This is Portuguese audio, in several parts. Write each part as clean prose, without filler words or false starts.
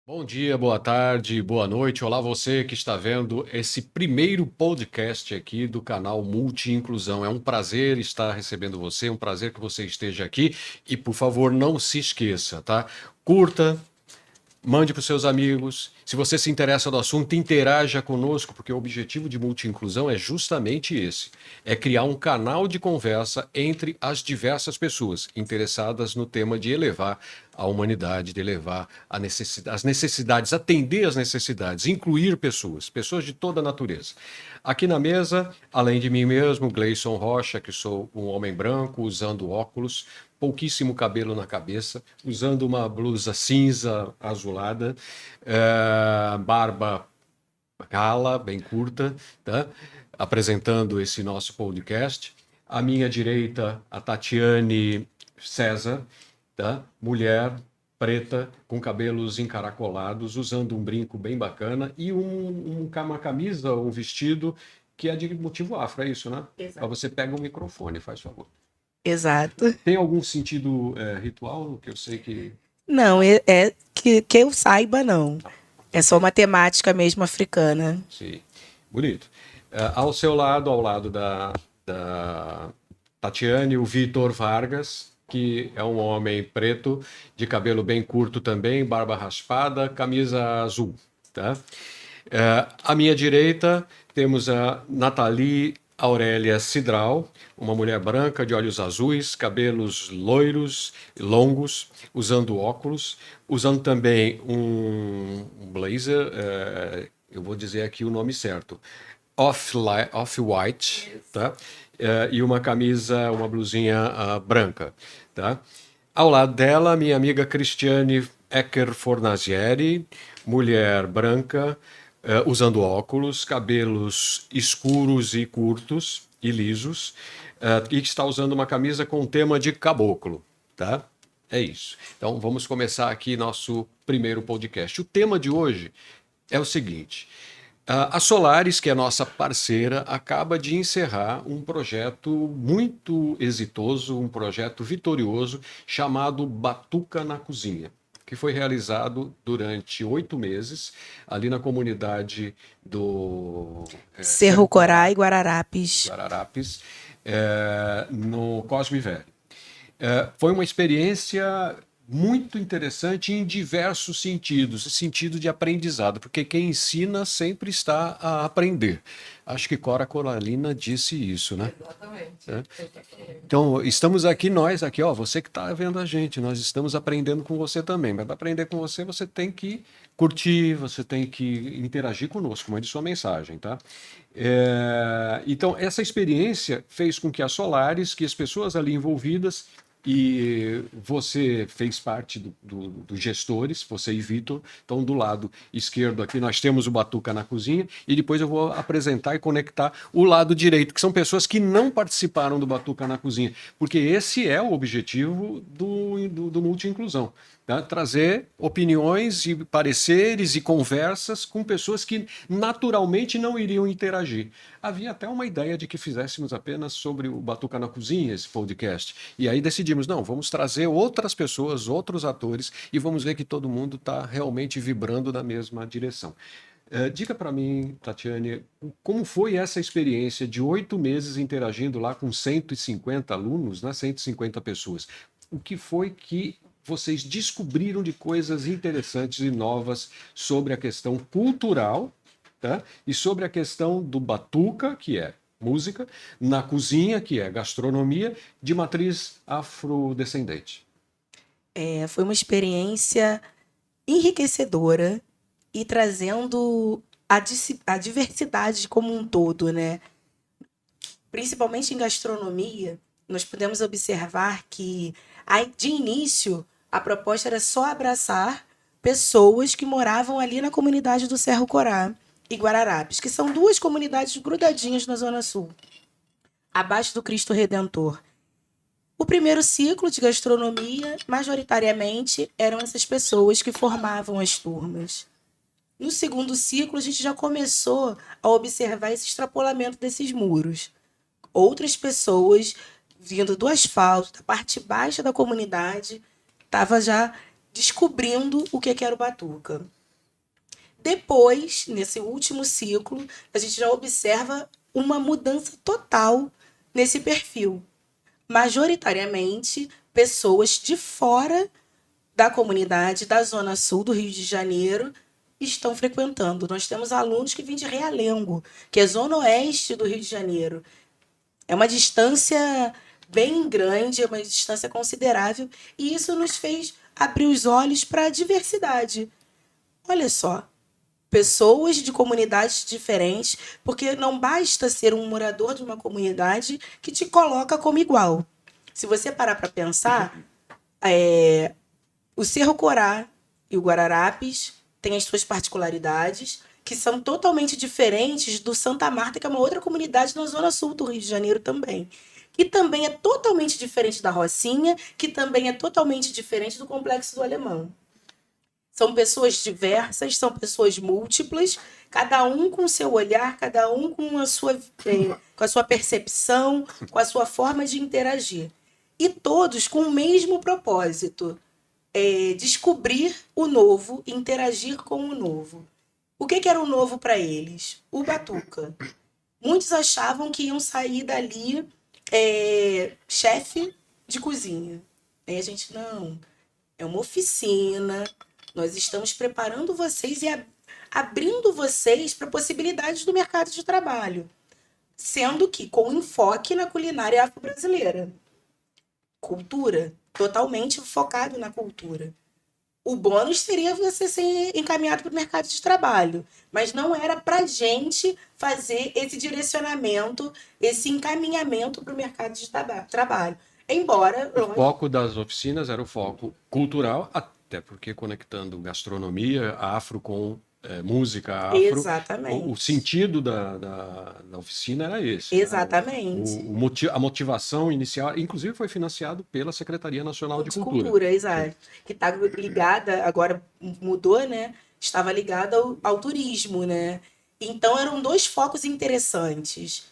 Bom dia, boa tarde, boa noite. Olá, você que está vendo esse primeiro podcast aqui do canal Multi Inclusão. É um prazer estar recebendo você, é um prazer que você esteja aqui e, por favor, não se esqueça, tá? Curta, mande para os seus amigos. Se você se interessa no assunto, interaja conosco, porque o objetivo de multi-inclusão é justamente esse: é criar um canal de conversa entre as diversas pessoas interessadas no tema de elevar a humanidade, de elevar as necessidades, atender as necessidades, incluir pessoas de toda a natureza. Aqui na mesa, além de mim mesmo, Gleison Rocha, que sou um homem branco, usando óculos, pouquíssimo cabelo na cabeça, usando uma blusa cinza azulada, barba rala, bem curta, tá? Apresentando esse nosso podcast. À minha direita, a Tatiane César, tá? Mulher preta, com cabelos encaracolados, usando um brinco bem bacana e uma camisa, um vestido que é de motivo afro, é isso, né? Exato. Aí você pega o microfone, faz favor. Exato. Tem algum sentido ritual que eu sei que. Não, é que eu saiba, não. É só uma temática mesmo africana. Sim, bonito. Ao seu lado, ao lado da Tatiane, o Vitor Vargas, que é um homem preto, de cabelo bem curto também, barba raspada, camisa azul. Tá? À minha direita, temos a Nathalie Aurélia Cidral, uma mulher branca de olhos azuis, cabelos loiros, longos, usando óculos, usando também um blazer, eu vou dizer aqui o nome certo, off-white, tá? E uma camisa, uma blusinha branca, tá? Ao lado dela, minha amiga Cristiane Ecker Fornazieri, mulher branca, usando óculos, cabelos escuros e curtos e lisos, e que está usando uma camisa com tema de caboclo, tá? É isso. Então vamos começar aqui nosso primeiro podcast. O tema de hoje é o seguinte: a Solaris, que é nossa parceira, acaba de encerrar um projeto muito exitoso, um projeto vitorioso, chamado Batuca na Cozinha, que foi realizado durante 8 meses ali na comunidade do Cerro Cerro Corá Corá, e Guararapes. Guararapes, no Cosme Velho. Foi uma experiência muito interessante em diversos sentidos, sentido de aprendizado, porque quem ensina sempre está a aprender. Acho que Cora Coralina disse isso, né? Exatamente. É. Então, estamos aqui, nós aqui, ó, você que está vendo a gente, nós estamos aprendendo com você também, mas para aprender com você, você tem que curtir, você tem que interagir conosco, mande sua mensagem, tá? Então, essa experiência fez com que a Solaris, que as pessoas ali envolvidas, e você fez parte dos gestores, você e Vitor. Então, do lado esquerdo aqui, nós temos o Batuca na Cozinha, e depois eu vou apresentar e conectar o lado direito, que são pessoas que não participaram do Batuca na Cozinha, porque esse é o objetivo do Multi-Inclusão. Tá? Trazer opiniões e pareceres e conversas com pessoas que naturalmente não iriam interagir. Havia até uma ideia de que fizéssemos apenas sobre o Batuca na Cozinha, esse podcast. E aí decidimos, não, vamos trazer outras pessoas, outros atores, e vamos ver que todo mundo está realmente vibrando na mesma direção. Diga para mim, Tatiane, como foi essa experiência de 8 meses interagindo lá com 150 alunos, né, 150 pessoas? O que foi que vocês descobriram de coisas interessantes e novas sobre a questão cultural, tá? E sobre a questão do batuca, que é música, na cozinha, que é gastronomia, de matriz afrodescendente? Foi uma experiência enriquecedora e trazendo a diversidade como um todo, né? Principalmente em gastronomia, nós podemos observar que, de início, a proposta era só abraçar pessoas que moravam ali na comunidade do Cerro Corá e Guararapes, que são duas comunidades grudadinhas na Zona Sul, abaixo do Cristo Redentor. O primeiro ciclo de gastronomia, majoritariamente, eram essas pessoas que formavam as turmas. No segundo ciclo, a gente já começou a observar esse extrapolamento desses muros. Outras pessoas vindo do asfalto, da parte baixa da comunidade, estavam já descobrindo o que era o batuca. Depois, nesse último ciclo, a gente já observa uma mudança total nesse perfil. Majoritariamente, pessoas de fora da comunidade da Zona Sul do Rio de Janeiro estão frequentando. Nós temos alunos que vêm de Realengo, que é Zona Oeste do Rio de Janeiro. É uma distância bem grande, é uma distância considerável, e isso nos fez abrir os olhos para a diversidade. Olha só, pessoas de comunidades diferentes, porque não basta ser um morador de uma comunidade que te coloca como igual. Se você parar para pensar, o Cerro Corá e o Guararapes têm as suas particularidades, que são totalmente diferentes do Santa Marta, que é uma outra comunidade na Zona Sul do Rio de Janeiro também. Que também é totalmente diferente da Rocinha, que também é totalmente diferente do Complexo do Alemão. São pessoas diversas, são pessoas múltiplas, cada um com seu olhar, cada um com com a sua percepção, com a sua forma de interagir. E todos com o mesmo propósito: descobrir o novo, interagir com o novo. O que era o novo para eles? O batuca. Muitos achavam que iam sair dali chefe de cozinha. Aí a gente, não, é uma oficina, nós estamos preparando vocês e abrindo vocês para possibilidades do mercado de trabalho, sendo que com enfoque na culinária afro-brasileira. Cultura, totalmente focado na cultura. O bônus seria você ser encaminhado para o mercado de trabalho, mas não era para a gente fazer esse direcionamento, esse encaminhamento para o mercado de trabalho. Embora... O foco das oficinas era o foco cultural, até porque conectando gastronomia afro com música afro, Exatamente. o sentido da oficina era esse. Exatamente. Né? A motivação inicial, inclusive, foi financiado pela Secretaria Nacional de Cultura. Exato. Que está ligada, agora mudou, né? Estava ligada ao turismo, né? Então eram dois focos interessantes: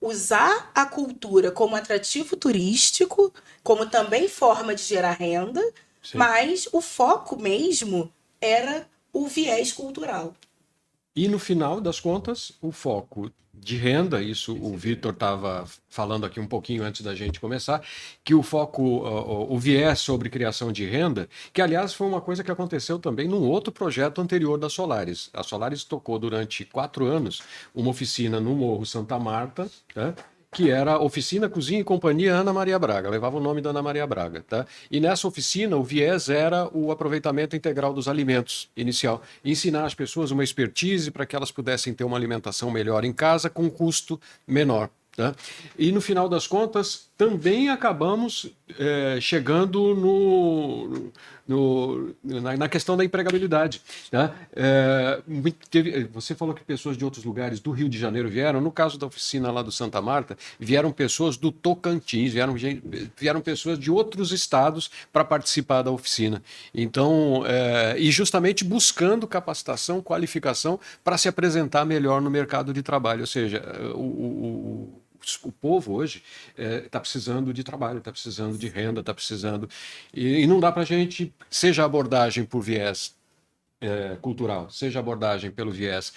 usar a cultura como atrativo turístico, como também forma de gerar renda, sim, mas o foco mesmo era o viés cultural. E no final das contas, o foco de renda, isso o Vitor estava falando aqui um pouquinho antes da gente começar, que o foco, o viés sobre criação de renda, que aliás foi uma coisa que aconteceu também num outro projeto anterior da Solaris. A Solaris tocou durante 4 anos uma oficina no Morro Santa Marta, né? Que era Oficina Cozinha e Companhia Ana Maria Braga, levava o nome da Ana Maria Braga, tá? E nessa oficina o viés era o aproveitamento integral dos alimentos inicial, ensinar as pessoas uma expertise para que elas pudessem ter uma alimentação melhor em casa com custo menor. Tá? E no final das contas também acabamos chegando na questão da empregabilidade. Tá? Você falou que pessoas de outros lugares do Rio de Janeiro vieram. No caso da oficina lá do Santa Marta, vieram pessoas do Tocantins, vieram pessoas de outros estados para participar da oficina. Então, e justamente buscando capacitação, qualificação para se apresentar melhor no mercado de trabalho. Ou seja, o povo hoje está precisando de trabalho, está precisando de renda, está precisando... E não dá para a gente, seja abordagem por viés cultural, seja abordagem pelo viés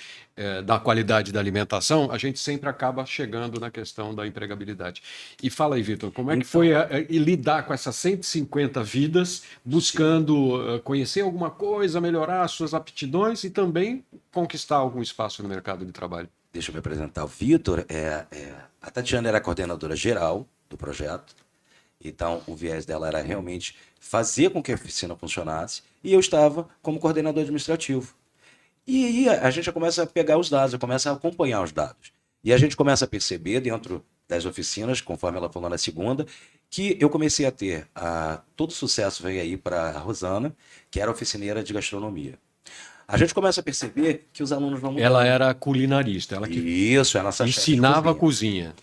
da qualidade da alimentação, a gente sempre acaba chegando na questão da empregabilidade. E fala aí, Vitor, como é que foi lidar com essas 150 vidas, buscando conhecer alguma coisa, melhorar as suas aptidões e também conquistar algum espaço no mercado de trabalho? Deixa eu me apresentar. O Vitor, a Tatiana era a coordenadora geral do projeto, então o viés dela era realmente fazer com que a oficina funcionasse, e eu estava como coordenador administrativo. E aí a gente começa a pegar os dados, começa a acompanhar os dados. E a gente começa a perceber dentro das oficinas, conforme ela falou na segunda, que eu comecei a ter, todo sucesso veio aí para a Rosana, que era oficineira de gastronomia. A gente começa a perceber que os alunos vão mudando. Ela era culinarista, ela que ela ensinava a cozinha.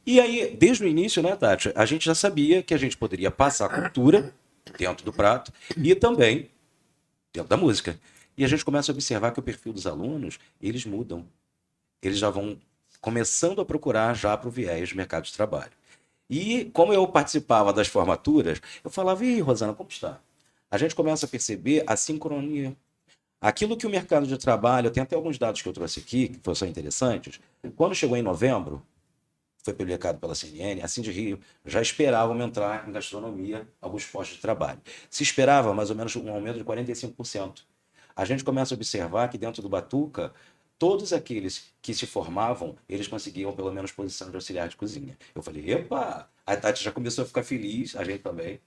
E aí, desde o início, né, Tati, a gente já sabia que a gente poderia passar cultura dentro do prato e também dentro da música. E a gente começa a observar que o perfil dos alunos, eles mudam. Eles já vão começando a procurar já para o viés do mercado de trabalho. E como eu participava das formaturas, eu falava: "E aí, Rosana, como está?" A gente começa a perceber a sincronia. Aquilo que o mercado de trabalho, tem até alguns dados que eu trouxe aqui, que são interessantes. Quando chegou em novembro, foi publicado pela CNN, a Cindy Rio já esperava aumentar em gastronomia alguns postos de trabalho. Se esperava mais ou menos um aumento de 45%. A gente começa a observar que dentro do Batuca, todos aqueles que se formavam, eles conseguiam pelo menos posição de auxiliar de cozinha. Eu falei, epa, a Tati já começou a ficar feliz, a gente também.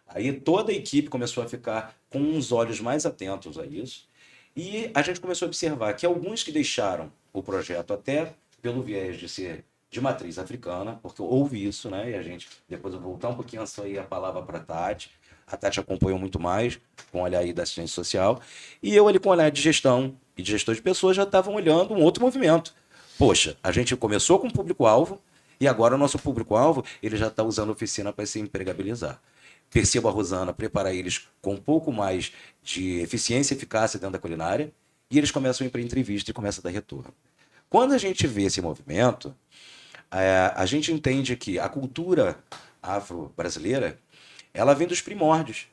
Aí toda a equipe começou a ficar com uns olhos mais atentos a isso. E a gente começou a observar que alguns que deixaram o projeto até pelo viés de ser de matriz africana, porque houve isso, né? E a gente, depois eu vou voltar um pouquinho aí a palavra para a Tati. A Tati acompanhou muito mais com o olhar aí da assistência social. E eu ali com o olhar de gestão e de gestor de pessoas já estavam olhando um outro movimento. Poxa, a gente começou com o público-alvo e agora o nosso público-alvo ele já está usando a oficina para se empregabilizar. Percebo a Rosana preparar eles com um pouco mais de eficiência e eficácia dentro da culinária e eles começam a ir para entrevista e começam a dar retorno. Quando a gente vê esse movimento, a gente entende que a cultura afro-brasileira ela vem dos primórdios,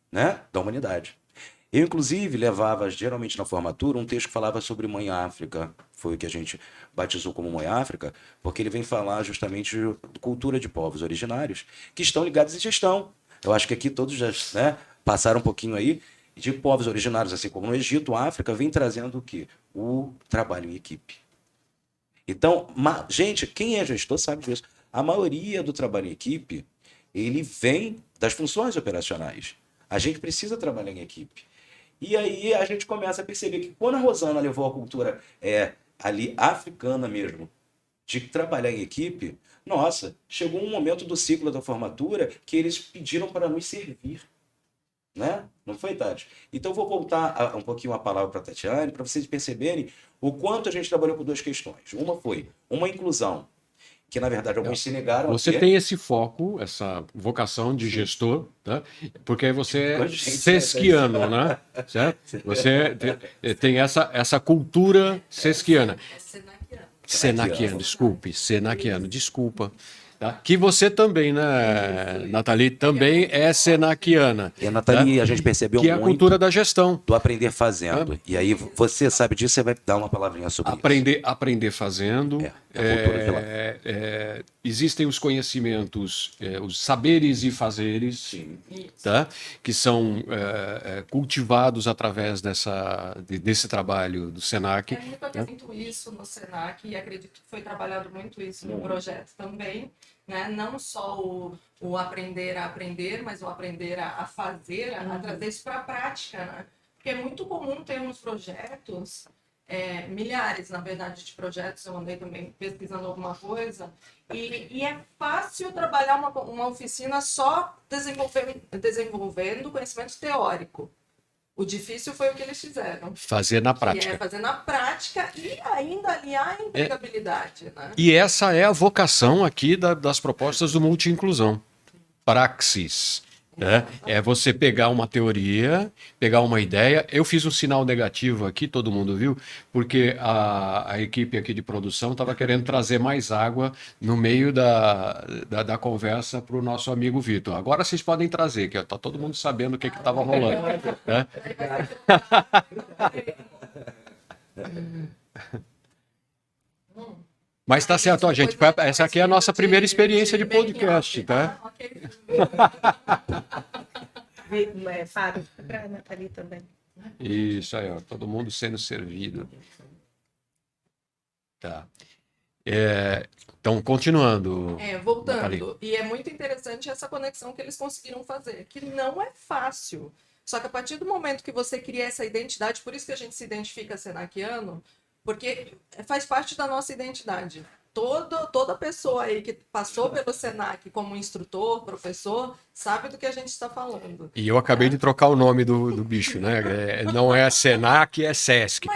né, da humanidade. Eu, inclusive, levava, geralmente na formatura, um texto que falava sobre Mãe África. Foi o que a gente batizou como Mãe África, porque ele vem falar justamente de cultura de povos originários que estão ligados em gestão. Eu acho que aqui todos já, né, passaram um pouquinho aí de povos originários, assim como no Egito, a África vem trazendo o quê? O trabalho em equipe. Então, gente, quem é gestor sabe disso. A maioria do trabalho em equipe, ele vem das funções operacionais. A gente precisa trabalhar em equipe. E aí a gente começa a perceber que quando a Rosana levou a cultura ali africana mesmo, de trabalhar em equipe, nossa, chegou um momento do ciclo da formatura que eles pediram para nos servir. Né? Não foi, Tati? Então, eu vou voltar um pouquinho a palavra para a Tatiane, para vocês perceberem o quanto a gente trabalhou com duas questões. Uma foi uma inclusão, que, na verdade, alguns se negaram Você a ter. tem esse foco, essa vocação de gestor, tá? Porque aí você é sesquiano, né? Certo? Você tem essa cultura sesquiana. Senaquiano, desculpa. Tá? Que você também, né, Nathalie, também é senaquiana. E a Nathalie, tá? a gente percebeu que é a muito cultura da gestão. do aprender fazendo. E aí, você sabe disso, você vai dar uma palavrinha sobre isso. Aprender fazendo. É a cultura de lá. Existem os conhecimentos, os saberes e fazeres, tá? Que são cultivados através desse trabalho do Senac. Eu muito acredito isso no Senac e acredito que foi trabalhado muito isso no projeto também. Né? Não só o aprender a aprender, mas o aprender a fazer, a trazer isso para a prática. Né? Porque é muito comum termos projetos, milhares, na verdade, de projetos, eu andei também pesquisando alguma coisa, e é fácil trabalhar uma oficina só desenvolvendo conhecimento teórico. O difícil foi o que eles fizeram. Fazer na prática. Que é fazer na prática e ainda aliar a empregabilidade. Né? E essa é a vocação aqui das propostas do multi-inclusão. Praxis. Né? É você pegar uma teoria, pegar uma ideia. Eu fiz um sinal negativo aqui, todo mundo viu, porque a equipe aqui de produção estava querendo trazer mais água no meio da conversa para o nosso amigo Vitor. Agora vocês podem trazer, que está todo mundo sabendo o que estava rolando. Né? Mas tá certo, ó, gente. Essa aqui é a nossa primeira experiência de podcast, tá? Fábio, para a Nathalie também. Isso aí, ó. Todo mundo sendo servido. Tá. Então, continuando. Voltando. Nathalie. E é muito interessante essa conexão que eles conseguiram fazer, que não é fácil. Só que a partir do momento que você cria essa identidade, por isso que a gente se identifica senaquiano, porque faz parte da nossa identidade. Toda pessoa aí que passou pelo Senac como instrutor, professor, sabe do que a gente está falando. E eu acabei de trocar o nome do bicho, né? Não é Senac, é Sesc.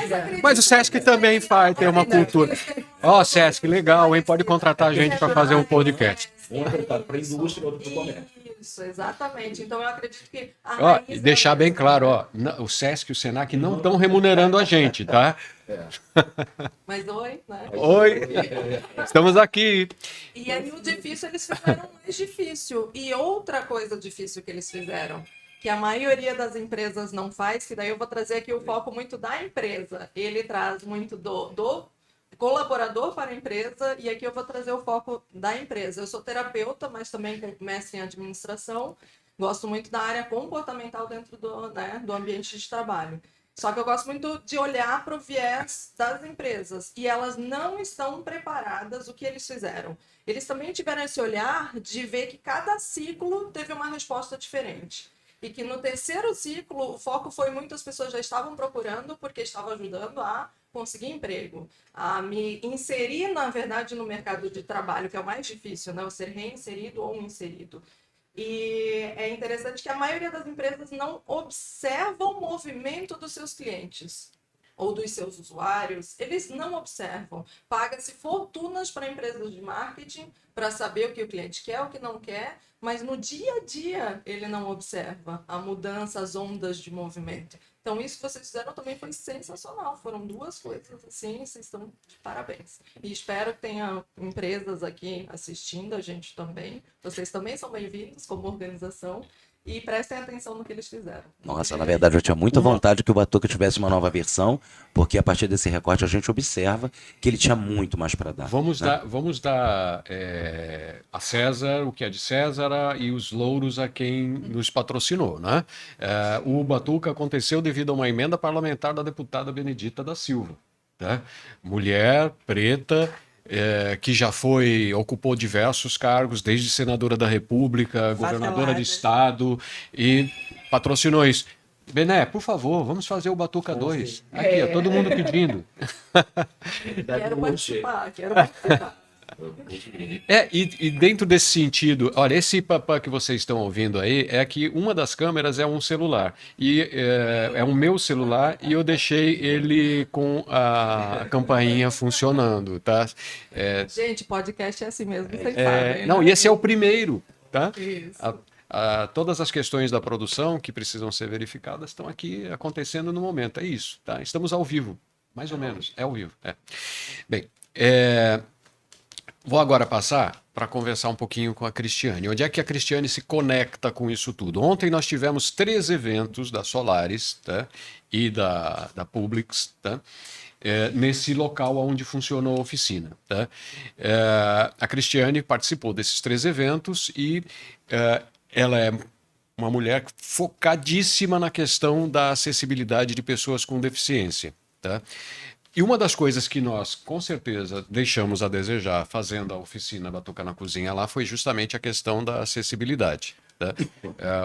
Mas o Sesc também tem uma cultura. Ó, Sesc, legal, hein? Pode contratar a gente para fazer um podcast. Um voltado para a indústria e outro para o comércio. Isso, exatamente. Então eu acredito que E deixar bem claro, ó, o Sesc e o Senac não estão remunerando a gente, tá? Mas oi, né? Oi, estamos aqui. E aí o difícil eles fizeram mais difícil. E outra coisa difícil que eles fizeram, que a maioria das empresas não faz, que daí eu vou trazer aqui o foco muito da empresa. Ele traz muito do colaborador para a empresa, e aqui eu vou trazer o foco da empresa. Eu sou terapeuta, mas também com mestre em administração. Gosto muito da área comportamental dentro do ambiente de trabalho. Só que eu gosto muito de olhar para o viés das empresas. E elas não estão preparadas. O que eles fizeram? Eles também tiveram esse olhar de ver que cada ciclo teve uma resposta diferente. E que no terceiro ciclo, o foco foi muito, as pessoas já estavam procurando, porque estavam ajudando a conseguir emprego, a me inserir, na verdade, no mercado de trabalho, que é o mais difícil, né? O ser reinserido ou inserido. E é interessante que a maioria das empresas não observa o movimento dos seus clientes ou dos seus usuários. Eles não observam. Paga-se fortunas para empresas de marketing para saber o que o cliente quer, o que não quer, mas no dia a dia ele não observa a mudança, as ondas de movimento. Então, isso que vocês fizeram também foi sensacional. Foram duas coisas assim, vocês estão de parabéns. E espero que tenha empresas aqui assistindo a gente também. Vocês também são bem-vindos como organização. E prestem atenção no que eles fizeram. Nossa, na verdade eu tinha muita vontade que o Batuca tivesse uma nova versão, porque a partir desse recorte a gente observa que ele tinha muito mais para dar. Vamos dar a César o que é de César e os louros a quem nos patrocinou, né? O Batuca aconteceu devido a uma emenda parlamentar da deputada Benedita da Silva, tá? Mulher, preta, que já ocupou diversos cargos, desde senadora da República, governadora de estado, e patrocinou isso. Bené, por favor, vamos fazer o Batuca 2. Aqui, ó, todo mundo pedindo. Quero participar. E dentro desse sentido, olha, esse papá que vocês estão ouvindo aí é que uma das câmeras é um celular. E é o meu celular e eu deixei ele com a campainha funcionando, tá? Gente, podcast é assim mesmo, vocês sabem. Não, né? e esse é o primeiro, tá? Isso. Todas as questões da produção que precisam ser verificadas estão aqui acontecendo no momento. É isso, tá? Estamos ao vivo, mais ou menos. É ao vivo. Bem, vou agora passar para conversar um pouquinho com a Cristiane. Onde é que a Cristiane se conecta com isso tudo? Ontem nós tivemos 3 eventos da Solaris, tá? E da Publix, tá? Nesse local onde funcionou a oficina, tá? A Cristiane participou desses 3 eventos e ela é uma mulher focadíssima na questão da acessibilidade de pessoas com deficiência, tá? E uma das coisas que nós, com certeza, deixamos a desejar fazendo a oficina Batuca na Cozinha lá foi justamente a questão da acessibilidade, tá?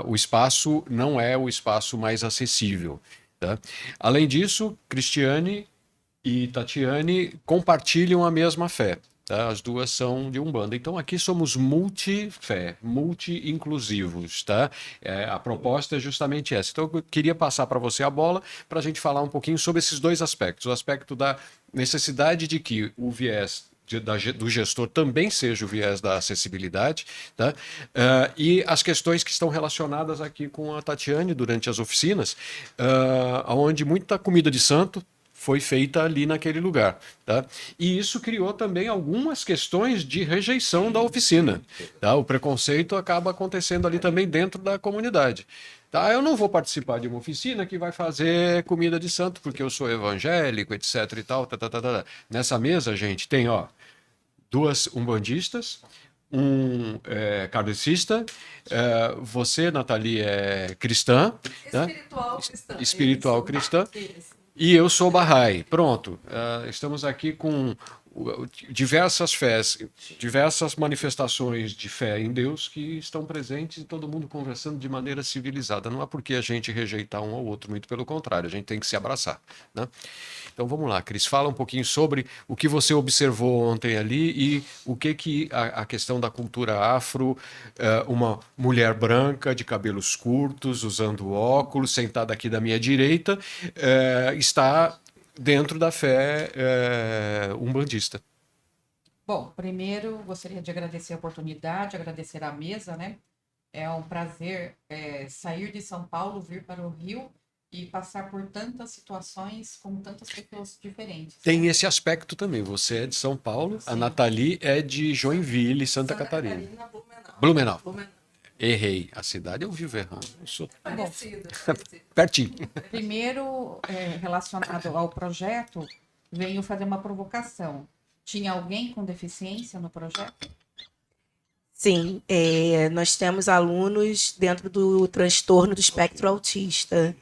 O espaço não é o espaço mais acessível, tá? Além disso, Cristiane e Tatiane compartilham a mesma fé. Tá? As duas são de Umbanda. Então aqui somos multi-fé, multi-inclusivos. Tá? A proposta é justamente essa. Então eu queria passar para você a bola para a gente falar um pouquinho sobre esses 2 aspectos. O aspecto da necessidade de que o viés do gestor também seja o viés da acessibilidade, tá? E as questões que estão relacionadas aqui com a Tatiane durante as oficinas, onde muita comida de santo foi feita ali naquele lugar, tá? E isso criou também algumas questões de rejeição da oficina, tá? O preconceito acaba acontecendo ali também dentro da comunidade. Tá, eu não vou participar de uma oficina que vai fazer comida de santo porque eu sou evangélico, etc e tal. Nessa mesa, gente, tem 2 umbandistas, um kardecista, você, Nathalie, é cristã. Espiritual cristã. Espiritual Isso. cristã. Isso. E eu sou Bahá'í. Pronto. Estamos aqui com diversas fés, diversas manifestações de fé em Deus que estão presentes e todo mundo conversando de maneira civilizada. Não há por que a gente rejeitar um ao outro, muito pelo contrário, a gente tem que se abraçar, né? Então vamos lá, Cris, fala um pouquinho sobre o que você observou ontem ali e o que a questão da cultura afro, uma mulher branca de cabelos curtos, usando óculos, sentada aqui da minha direita, está dentro da fé umbandista. Bom, primeiro gostaria de agradecer a oportunidade, agradecer a mesa, né? É um prazer sair de São Paulo, vir para o Rio e passar por tantas situações com tantas pessoas diferentes. Tem esse aspecto também. Você é de São Paulo, sim. A Nathalie é de Joinville, Santa Catarina. Blumenau. Errei. A cidade eu vivo errando. Eu sou Parecido. pertinho. Primeiro, relacionado ao projeto, venho fazer uma provocação. Tinha alguém com deficiência no projeto? Sim, nós temos alunos dentro do transtorno do espectro autista,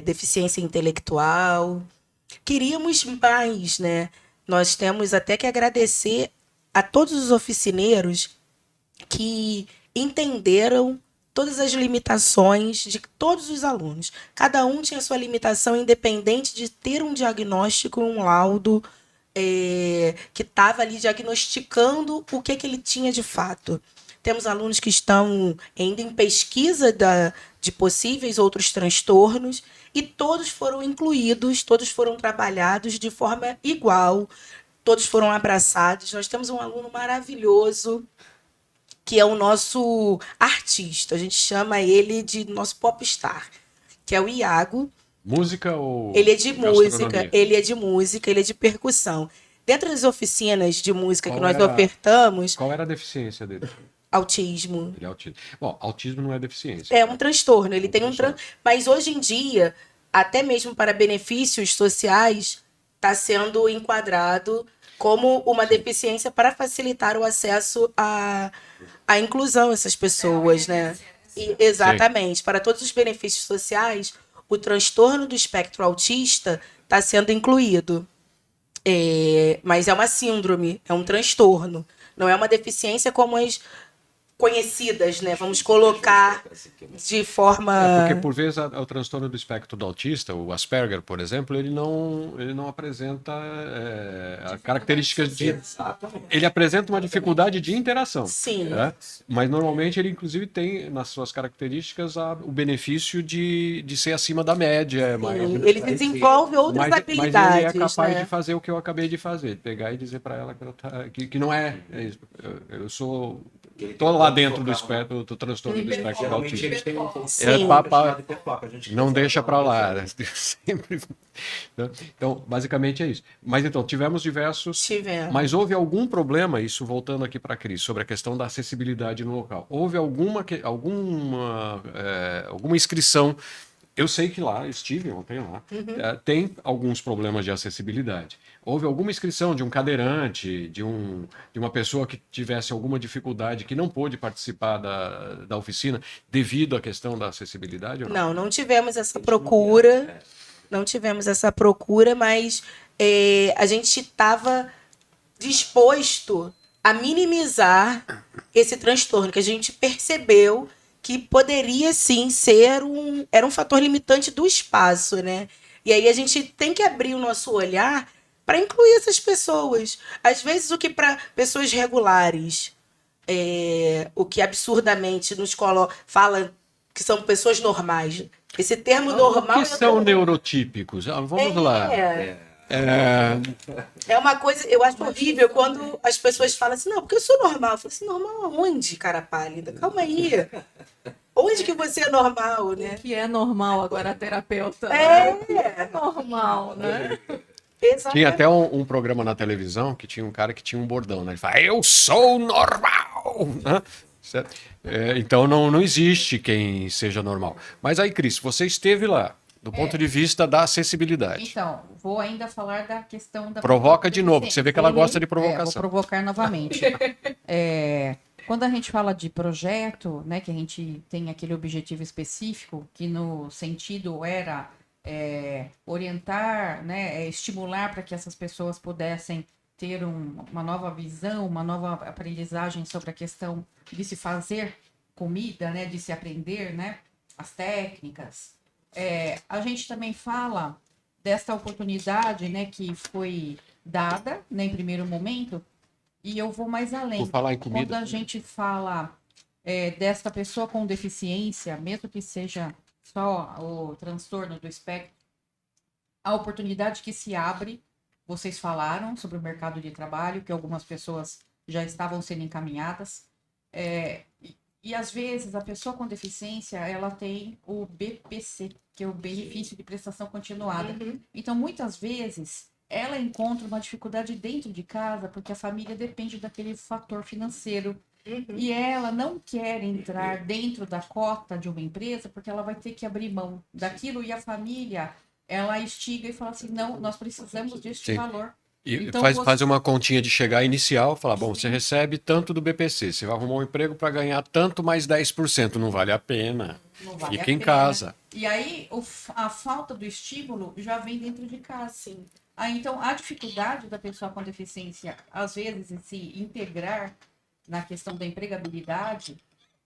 deficiência intelectual. Queríamos mais, né? Nós temos até que agradecer a todos os oficineiros que entenderam todas as limitações de todos os alunos. Cada um tinha sua limitação, independente de ter um diagnóstico, um laudo, que estava ali diagnosticando o que ele tinha de fato. Temos alunos que estão ainda em pesquisa de possíveis outros transtornos e todos foram incluídos, todos foram trabalhados de forma igual, todos foram abraçados. Nós temos um aluno maravilhoso que é o nosso artista, a gente chama ele de nosso popstar, que é o Iago. Música ou Ele é de música, gastronomia? ele é de percussão. Dentro das oficinas de música que Qual nós era- ofertamos, Qual era a deficiência dele? autismo. Ele é autista. Bom, autismo não é deficiência. É um transtorno, ele Um tem um mas hoje em dia, até mesmo para benefícios sociais, está sendo enquadrado como uma deficiência para facilitar o acesso à inclusão dessas pessoas, né? Exatamente. Para todos os benefícios sociais, o transtorno do espectro autista está sendo incluído. Mas é uma síndrome, é um transtorno. Não é uma deficiência como as conhecidas, né? Vamos colocar de forma... Porque, por vezes, o transtorno do espectro do autista, o Asperger, por exemplo, ele não apresenta características de... Ele apresenta uma dificuldade de interação. Sim. Né? Mas, normalmente, ele, inclusive, tem nas suas características o benefício de ser acima da média. Ele desenvolve outras Mas habilidades, ele é capaz né? de fazer o que eu acabei de fazer, pegar e dizer para ela que não é isso. Eu sou... Estou lá dentro do espectro, do transtorno do espectro do autismo. Eles têm um Sim. Não deixa para lá. Né? Sempre. Então, basicamente é isso. Mas então, tivemos diversos. Tivemos. Mas houve algum problema, isso voltando aqui para a Cris, sobre a questão da acessibilidade no local. Houve alguma inscrição. Eu sei que lá, estive ontem lá, tem alguns problemas de acessibilidade. Houve alguma inscrição de um cadeirante, de uma pessoa que tivesse alguma dificuldade, que não pôde participar da oficina devido à questão da acessibilidade? Ou não? Não tivemos essa procura. Não tivemos essa procura, mas a gente estava disposto a minimizar esse transtorno, que a gente percebeu que poderia sim era um fator limitante do espaço, né? E aí a gente tem que abrir o nosso olhar para incluir essas pessoas. Às vezes o que para pessoas regulares, o que absurdamente nos fala que são pessoas normais. Esse termo normal Que são neurotípicos? Vamos lá. É uma coisa, eu acho horrível quando as pessoas falam assim, não, porque eu sou normal. Eu falo assim, normal aonde, cara pálida? Calma aí. Onde que você é normal, né? Que é normal agora, terapeuta. É Normal, né? Exatamente. Tinha até um programa na televisão que tinha um cara que tinha um bordão, né? Ele fala, eu sou normal! Né? Certo? Então não existe quem seja normal. Mas aí, Cris, você esteve lá, do ponto de vista da acessibilidade. Então, vou ainda falar da questão da... Provoca de novo, que você vê que ela gosta de Vou provocação. provocar novamente. Quando a gente fala de projeto, né, que a gente tem aquele objetivo específico, que no sentido era orientar, né, estimular para que essas pessoas pudessem ter uma nova visão, uma nova aprendizagem sobre a questão de se fazer comida, né, de se aprender, né, as técnicas. A gente também fala dessa oportunidade, né, que foi dada, né, em primeiro momento, e eu vou mais além. Por falar em comida. Quando a gente fala desta pessoa com deficiência, mesmo que seja só o transtorno do espectro, a oportunidade que se abre, vocês falaram sobre o mercado de trabalho, que algumas pessoas já estavam sendo encaminhadas, e às vezes a pessoa com deficiência, ela tem o BPC, que é o benefício de prestação continuada. Então, muitas vezes, ela encontra uma dificuldade dentro de casa, porque a família depende daquele fator financeiro E ela não quer entrar dentro da cota de uma empresa porque ela vai ter que abrir mão daquilo e a família, ela instiga e fala assim, não, nós precisamos deste Sim. valor. E Então, faz uma continha de chegar inicial, falar, bom, você recebe tanto do BPC, você vai arrumar um emprego para ganhar tanto mais 10%, não vale a pena. Não vale Fica a em pena. casa. E aí a falta do estímulo já vem dentro de casa. Sim. Então a dificuldade da pessoa com deficiência, às vezes, em se integrar na questão da empregabilidade,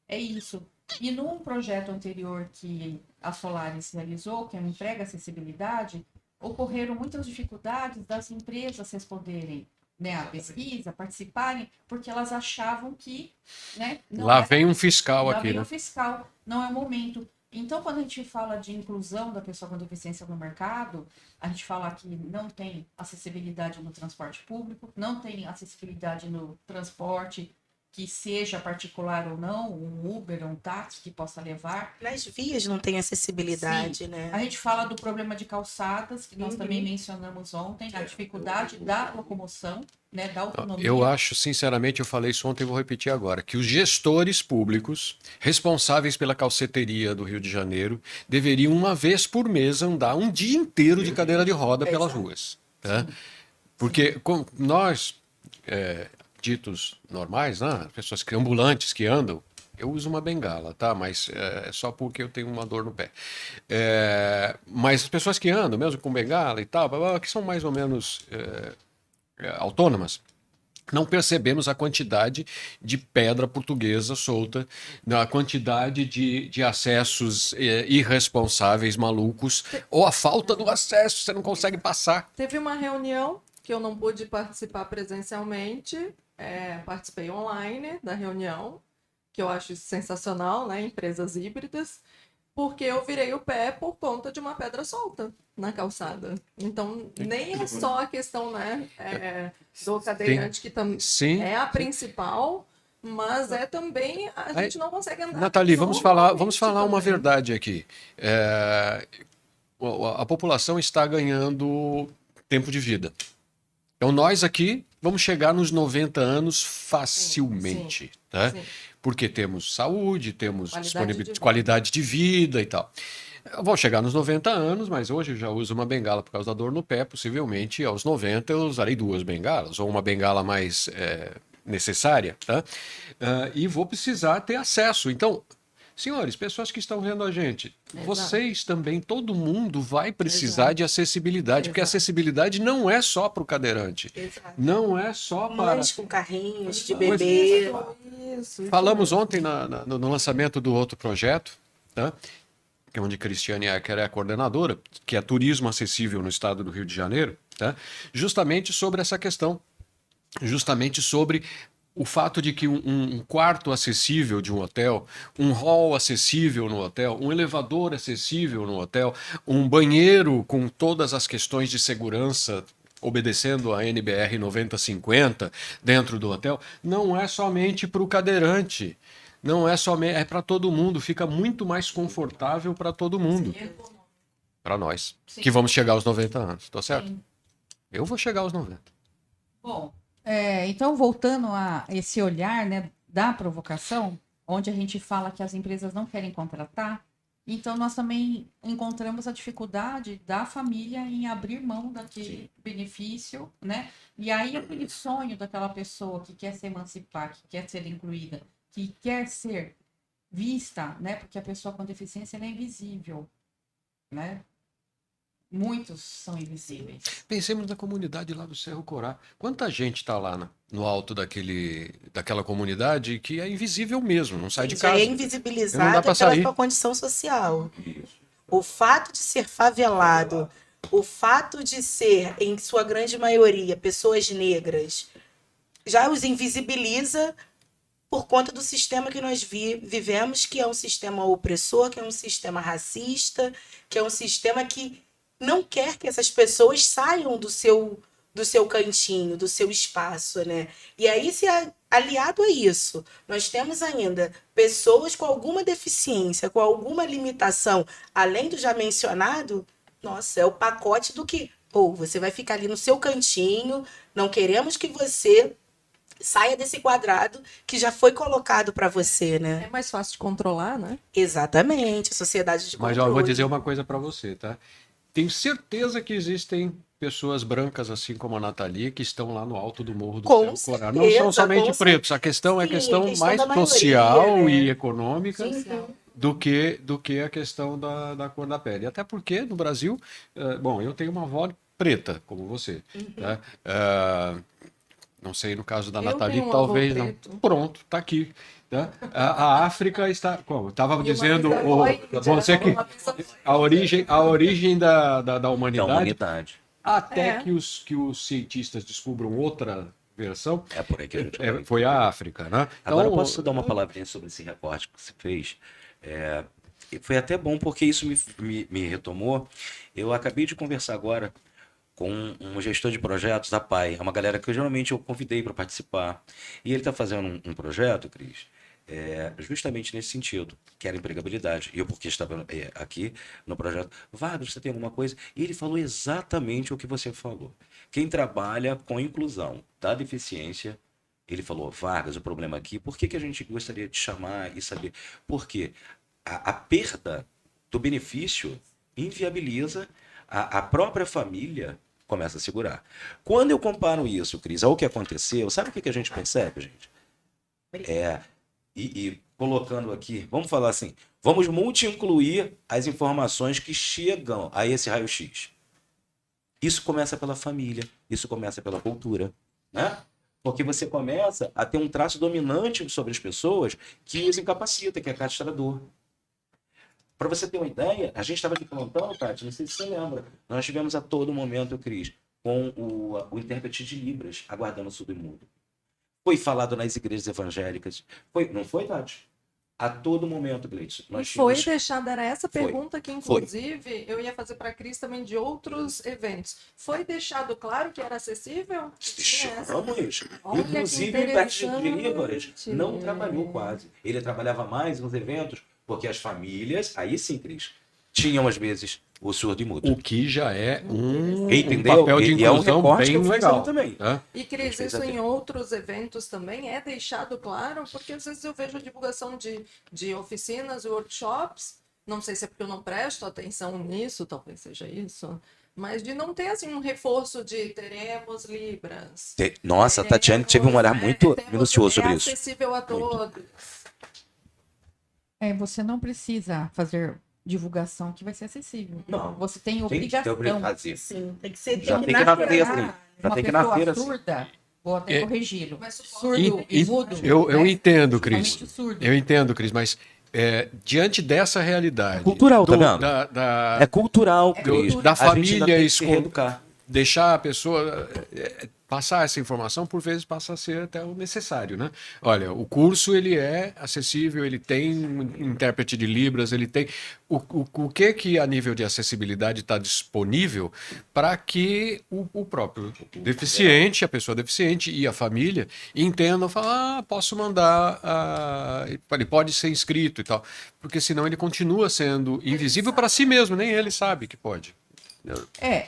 é isso. E num projeto anterior que a Solaris realizou, que é o Emprega Acessibilidade, ocorreram muitas dificuldades das empresas responderem, né, à pesquisa, participarem, porque elas achavam que, né, não Lá era- vem um fiscal lá aqui, vem né? o fiscal, não é o momento. Então, quando a gente fala de inclusão da pessoa com deficiência no mercado, a gente fala que não tem acessibilidade no transporte público, não tem acessibilidade no transporte, que seja particular ou não, um Uber, um táxi que possa levar. Nas vias não tem acessibilidade, Sim. né? A gente fala do problema de calçadas, que nós também mencionamos ontem, a dificuldade da locomoção, né, da autonomia. Eu acho, sinceramente, eu falei isso ontem e vou repetir agora, que os gestores públicos responsáveis pela calceteria do Rio de Janeiro deveriam, uma vez por mês, andar um dia inteiro de cadeira de roda pelas Exato. ruas. Tá? Porque nós, ditos normais, né? Pessoas que ambulantes que andam, eu uso uma bengala, tá? Mas é só porque eu tenho uma dor no pé. Mas as pessoas que andam, mesmo com bengala e tal, que são mais ou menos autônomas, não percebemos a quantidade de pedra portuguesa solta, a quantidade de acessos irresponsáveis, malucos, ou a falta do acesso, você não consegue passar. Teve uma reunião que eu não pude participar presencialmente, participei online da reunião, que eu acho sensacional, né? Empresas híbridas, porque eu virei o pé por conta de uma pedra solta na calçada. Então, nem é só a questão, né, do cadeirante, que Sim. é a principal, mas é também a gente não consegue andar. Nathalie, vamos falar uma também. verdade aqui. A população está ganhando tempo de vida. Então nós aqui vamos chegar nos 90 anos facilmente, Sim, tá? sim. Porque temos saúde, temos Qualidade qualidade, de vida. de vida e tal. Eu vou chegar nos 90 anos, mas hoje eu já uso uma bengala por causa da dor no pé. Possivelmente aos 90 eu usarei 2 bengalas, ou uma bengala mais necessária, tá? E vou precisar ter acesso. Então, senhores, pessoas que estão vendo a gente, vocês também, todo mundo vai precisar de acessibilidade, porque acessibilidade não é só para o cadeirante, Exato. não é só para... Mães com carrinhos de bebê. Isso Falamos mesmo. ontem no lançamento do outro projeto, tá? Que é onde Cristiane Acker é a coordenadora, que é Turismo Acessível no estado do Rio de Janeiro, tá? Justamente sobre essa questão, justamente sobre o fato de que um quarto acessível de um hotel, um hall acessível no hotel, um elevador acessível no hotel, um banheiro com todas as questões de segurança obedecendo a NBR 9050 dentro do hotel, não é somente para o cadeirante, não é somente, é para todo mundo, fica muito mais confortável para todo mundo. Para nós, Sim. que vamos chegar aos 90 anos, tá certo? Sim. Eu vou chegar aos 90. Bom, então voltando a esse olhar, né, da provocação, onde a gente fala que as empresas não querem contratar, então nós também encontramos a dificuldade da família em abrir mão daquele benefício, né? E aí aquele sonho daquela pessoa que quer se emancipar, que quer ser incluída, que quer ser vista, né? Porque a pessoa com deficiência ela é invisível, né? Muitos são invisíveis. Pensemos na comunidade lá do Cerro Corá. Quanta gente está lá no alto daquela comunidade que é invisível mesmo, não sai de Já casa. é Não dá invisibilizado pra pela sair. sua condição social. O fato de ser favelado, o fato de ser, em sua grande maioria, pessoas negras, já os invisibiliza por conta do sistema que nós vivemos, que é um sistema opressor, que é um sistema racista, que é um sistema que não quer que essas pessoas saiam do seu cantinho, do seu espaço, né? E aí, aliado a isso, nós temos ainda pessoas com alguma deficiência, com alguma limitação, além do já mencionado, nossa, é o pacote do que, você vai ficar ali no seu cantinho, não queremos que você Saia desse quadrado que já foi colocado para você, né? É mais fácil de controlar, né? Exatamente, a sociedade de Mas controle. ó, eu vou dizer uma coisa para você, tá? Tenho certeza que existem pessoas brancas, assim como a Nathalie, que estão lá no alto do morro do Com céu coral. Não certeza, são somente com pretos. A questão é Sim, questão questão mais da maioria, social né? e econômica Uhum. do que a questão da cor da pele. Até porque no Brasil, bom, eu tenho uma avó preta, como você, tá? Não sei, no caso da Eu Nathalie, tenho um avô talvez não. preto. Pronto, tá aqui. Tá? A África está. Como? Estava E uma dizendo bisavó índia, você que uma bisavó a origem da Da humanidade, humanidade. até É. que os cientistas descubram outra versão, É por aí que a gente vai. foi a África, né? Agora eu Então, posso dar uma palavrinha sobre esse recorte que você fez. E foi até bom porque isso me retomou. Eu acabei de conversar agora com um gestor de projetos da PAI. É uma galera que geralmente eu convidei para participar. E ele está fazendo um projeto, Cris, justamente nesse sentido, que era empregabilidade. E eu, porque estava aqui no projeto, Vargas, você tem alguma coisa? E ele falou exatamente o que você falou. Quem trabalha com inclusão da deficiência, ele falou, Vargas, o problema aqui, por que a gente gostaria de chamar e saber? Porque a perda do benefício inviabiliza a própria família começa a segurar. Quando eu comparo isso, Cris, ao que aconteceu, sabe o que a gente percebe, gente? E colocando aqui, vamos falar assim, vamos multi-incluir as informações que chegam a esse raio-x. Isso começa pela família, isso começa pela cultura, né? Porque você começa a ter um traço dominante sobre as pessoas que os incapacita, que é castrador. Para você ter uma ideia, a gente estava de plantão, Tati, não sei se você lembra, nós tivemos a todo momento, Cris, com o intérprete de Libras, aguardando o submundo. Foi falado nas igrejas evangélicas. Não foi, Tati? A todo momento, Gleison. E foi deixada, era essa pergunta que, inclusive, eu ia fazer para a Cris também de outros eventos. Foi deixado claro que era acessível? Vamos. Inclusive, o intérprete de Libras não trabalhou quase. Ele trabalhava mais nos eventos, porque as famílias, aí sim, Cris, tinham às vezes o surdo e mudo. o que já é um Entendeu? papel de E é um inclusão recorte que bem eu fiz legal. ali também. Tá? E, Cris, isso em outros eventos também é deixado claro, porque às vezes eu vejo a divulgação de oficinas, workshops, não sei se é porque eu não presto atenção nisso, talvez seja isso, mas de não ter assim um reforço de teremos Libras. Nossa, a Tatiane teve um olhar muito minucioso sobre é isso. acessível a todos. Você não precisa fazer divulgação que vai ser acessível. Não. Você tem Tem que obrigação. fazer. Sim, tem que ser Já tem que nascer assim. Já Uma tem que pessoa nascer assim. surda, vou até corrigi-lo. Mas Surdo e mudo. Eu né? entendo, Cris. Principalmente o surdo. Eu entendo, Cris, mas diante dessa realidade. Cultural, tá vendo? É cultural, do- Cris. da A gente ainda família tem que se reeducar. deixar a pessoa passar essa informação, por vezes passa a ser até o necessário, né? Olha, o curso ele é acessível, ele tem um intérprete de Libras, ele tem o que a nível de acessibilidade está disponível para que o próprio deficiente, a pessoa deficiente e a família entendam, falar, posso mandar, ele pode ser inscrito e tal, porque senão ele continua sendo invisível para si mesmo, nem ele sabe que pode.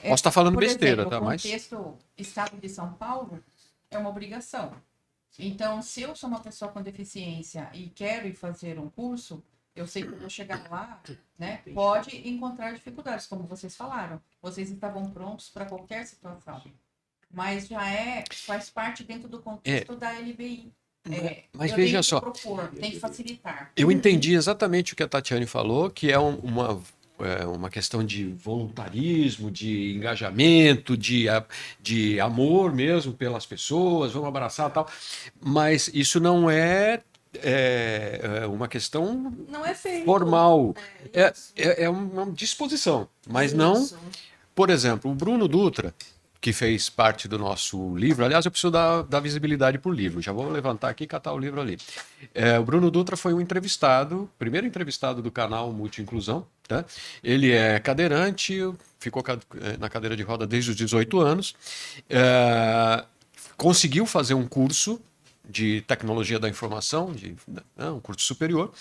Posso estar falando por besteira, exemplo, tá? O Mas contexto Estado de São Paulo é uma obrigação. Então, se eu sou uma pessoa com deficiência e quero ir fazer um curso, eu sei que eu vou chegar lá, né? Pode encontrar dificuldades, como vocês falaram. Vocês estavam prontos para qualquer situação. Mas faz parte dentro do contexto da LBI. Mas eu veja tenho que só. propor, tem que facilitar. eu entendi exatamente o que a Tatiane falou, que é uma questão de voluntarismo, de engajamento, de amor mesmo pelas pessoas, vamos abraçar e tal. Mas isso não é uma questão Não é feito. formal. Isso. É uma disposição, mas não. Isso. Por exemplo, o Bruno Dutra, que fez parte do nosso livro, aliás, eu preciso dar visibilidade para o livro, já vou levantar aqui e catar o livro ali. O Bruno Dutra foi um entrevistado, primeiro entrevistado do canal Multi Inclusão, tá? Ele é cadeirante, ficou na cadeira de roda desde os 18 anos, conseguiu fazer um curso de tecnologia da informação, um curso superior,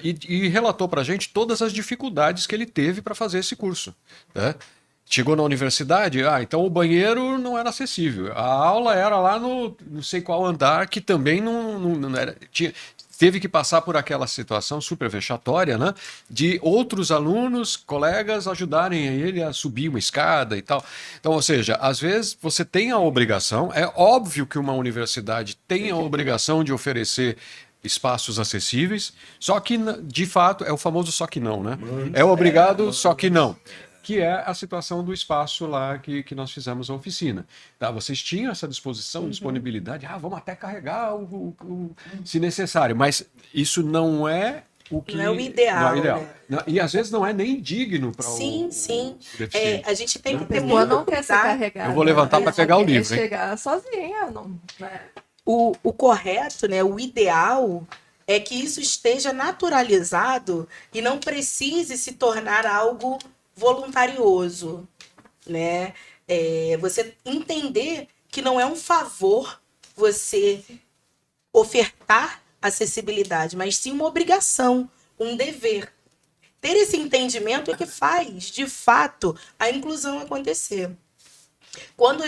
e relatou para a gente todas as dificuldades que ele teve para fazer esse curso, tá? Chegou na universidade, então o banheiro não era acessível. A aula era lá no não sei qual andar, que também não era. Teve que passar por aquela situação super vexatória, né? De outros alunos, colegas, ajudarem ele a subir uma escada e tal. Então, ou seja, às vezes você tem a obrigação, é óbvio que uma universidade tem a obrigação de oferecer espaços acessíveis, só que, de fato, é o famoso só que não, né? É obrigado, só que não. Que é a situação do espaço lá que nós fizemos a oficina. Tá? Vocês tinham essa disposição, disponibilidade, vamos até carregar se necessário, mas isso não é o que... Não é o ideal, né? E às vezes não é nem digno para Sim, o sim. deficiente. A gente tem que A ter pessoa muito não quer ser cuidado. carregada. Eu vou levantar para pegar o Ela quer livro, hein? chegar sozinha, não, né? O correto, né, o ideal é que isso esteja naturalizado e não precise se tornar algo voluntarioso, né? Você entender que não é um favor você ofertar acessibilidade, mas sim uma obrigação, um dever. Ter esse entendimento é que faz, de fato, a inclusão acontecer. Quando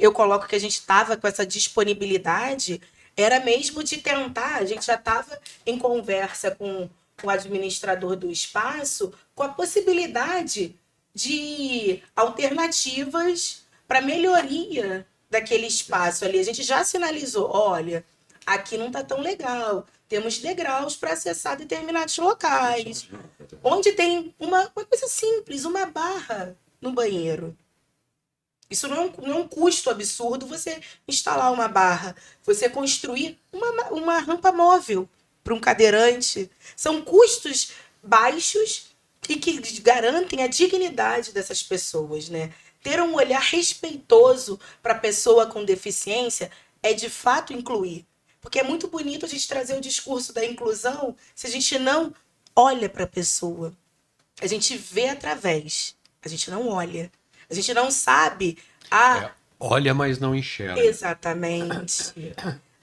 eu coloco que a gente estava com essa disponibilidade, era mesmo de tentar, a gente já estava em conversa com o administrador do espaço, com a possibilidade de alternativas para melhoria daquele espaço ali. A gente já sinalizou, olha, aqui não está tão legal, temos degraus para acessar determinados locais, onde tem uma coisa simples, uma barra no banheiro. Isso não é um custo absurdo você instalar uma barra, você construir uma rampa móvel para um cadeirante. São custos baixos e que garantem a dignidade dessas pessoas, né? Ter um olhar respeitoso para a pessoa com deficiência é de fato incluir. Porque é muito bonito a gente trazer o discurso da inclusão se a gente não olha para a pessoa. A gente vê através, a gente não olha. A gente não sabe. Olha, mas não enxerga. Exatamente.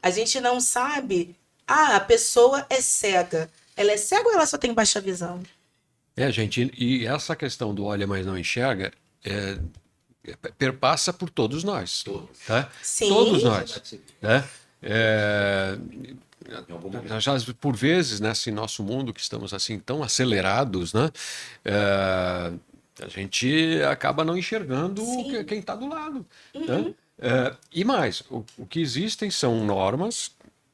A gente não sabe. A pessoa é cega. Ela é cega ou ela só tem baixa visão? Gente, e essa questão do olha, mas não enxerga, perpassa por todos nós. Tá? Sim. Todos nós. Né? Nós já, por vezes, nesse nosso mundo que estamos assim tão acelerados, né? A gente acaba não enxergando quem está do lado. Né? E mais, o que existem são normas,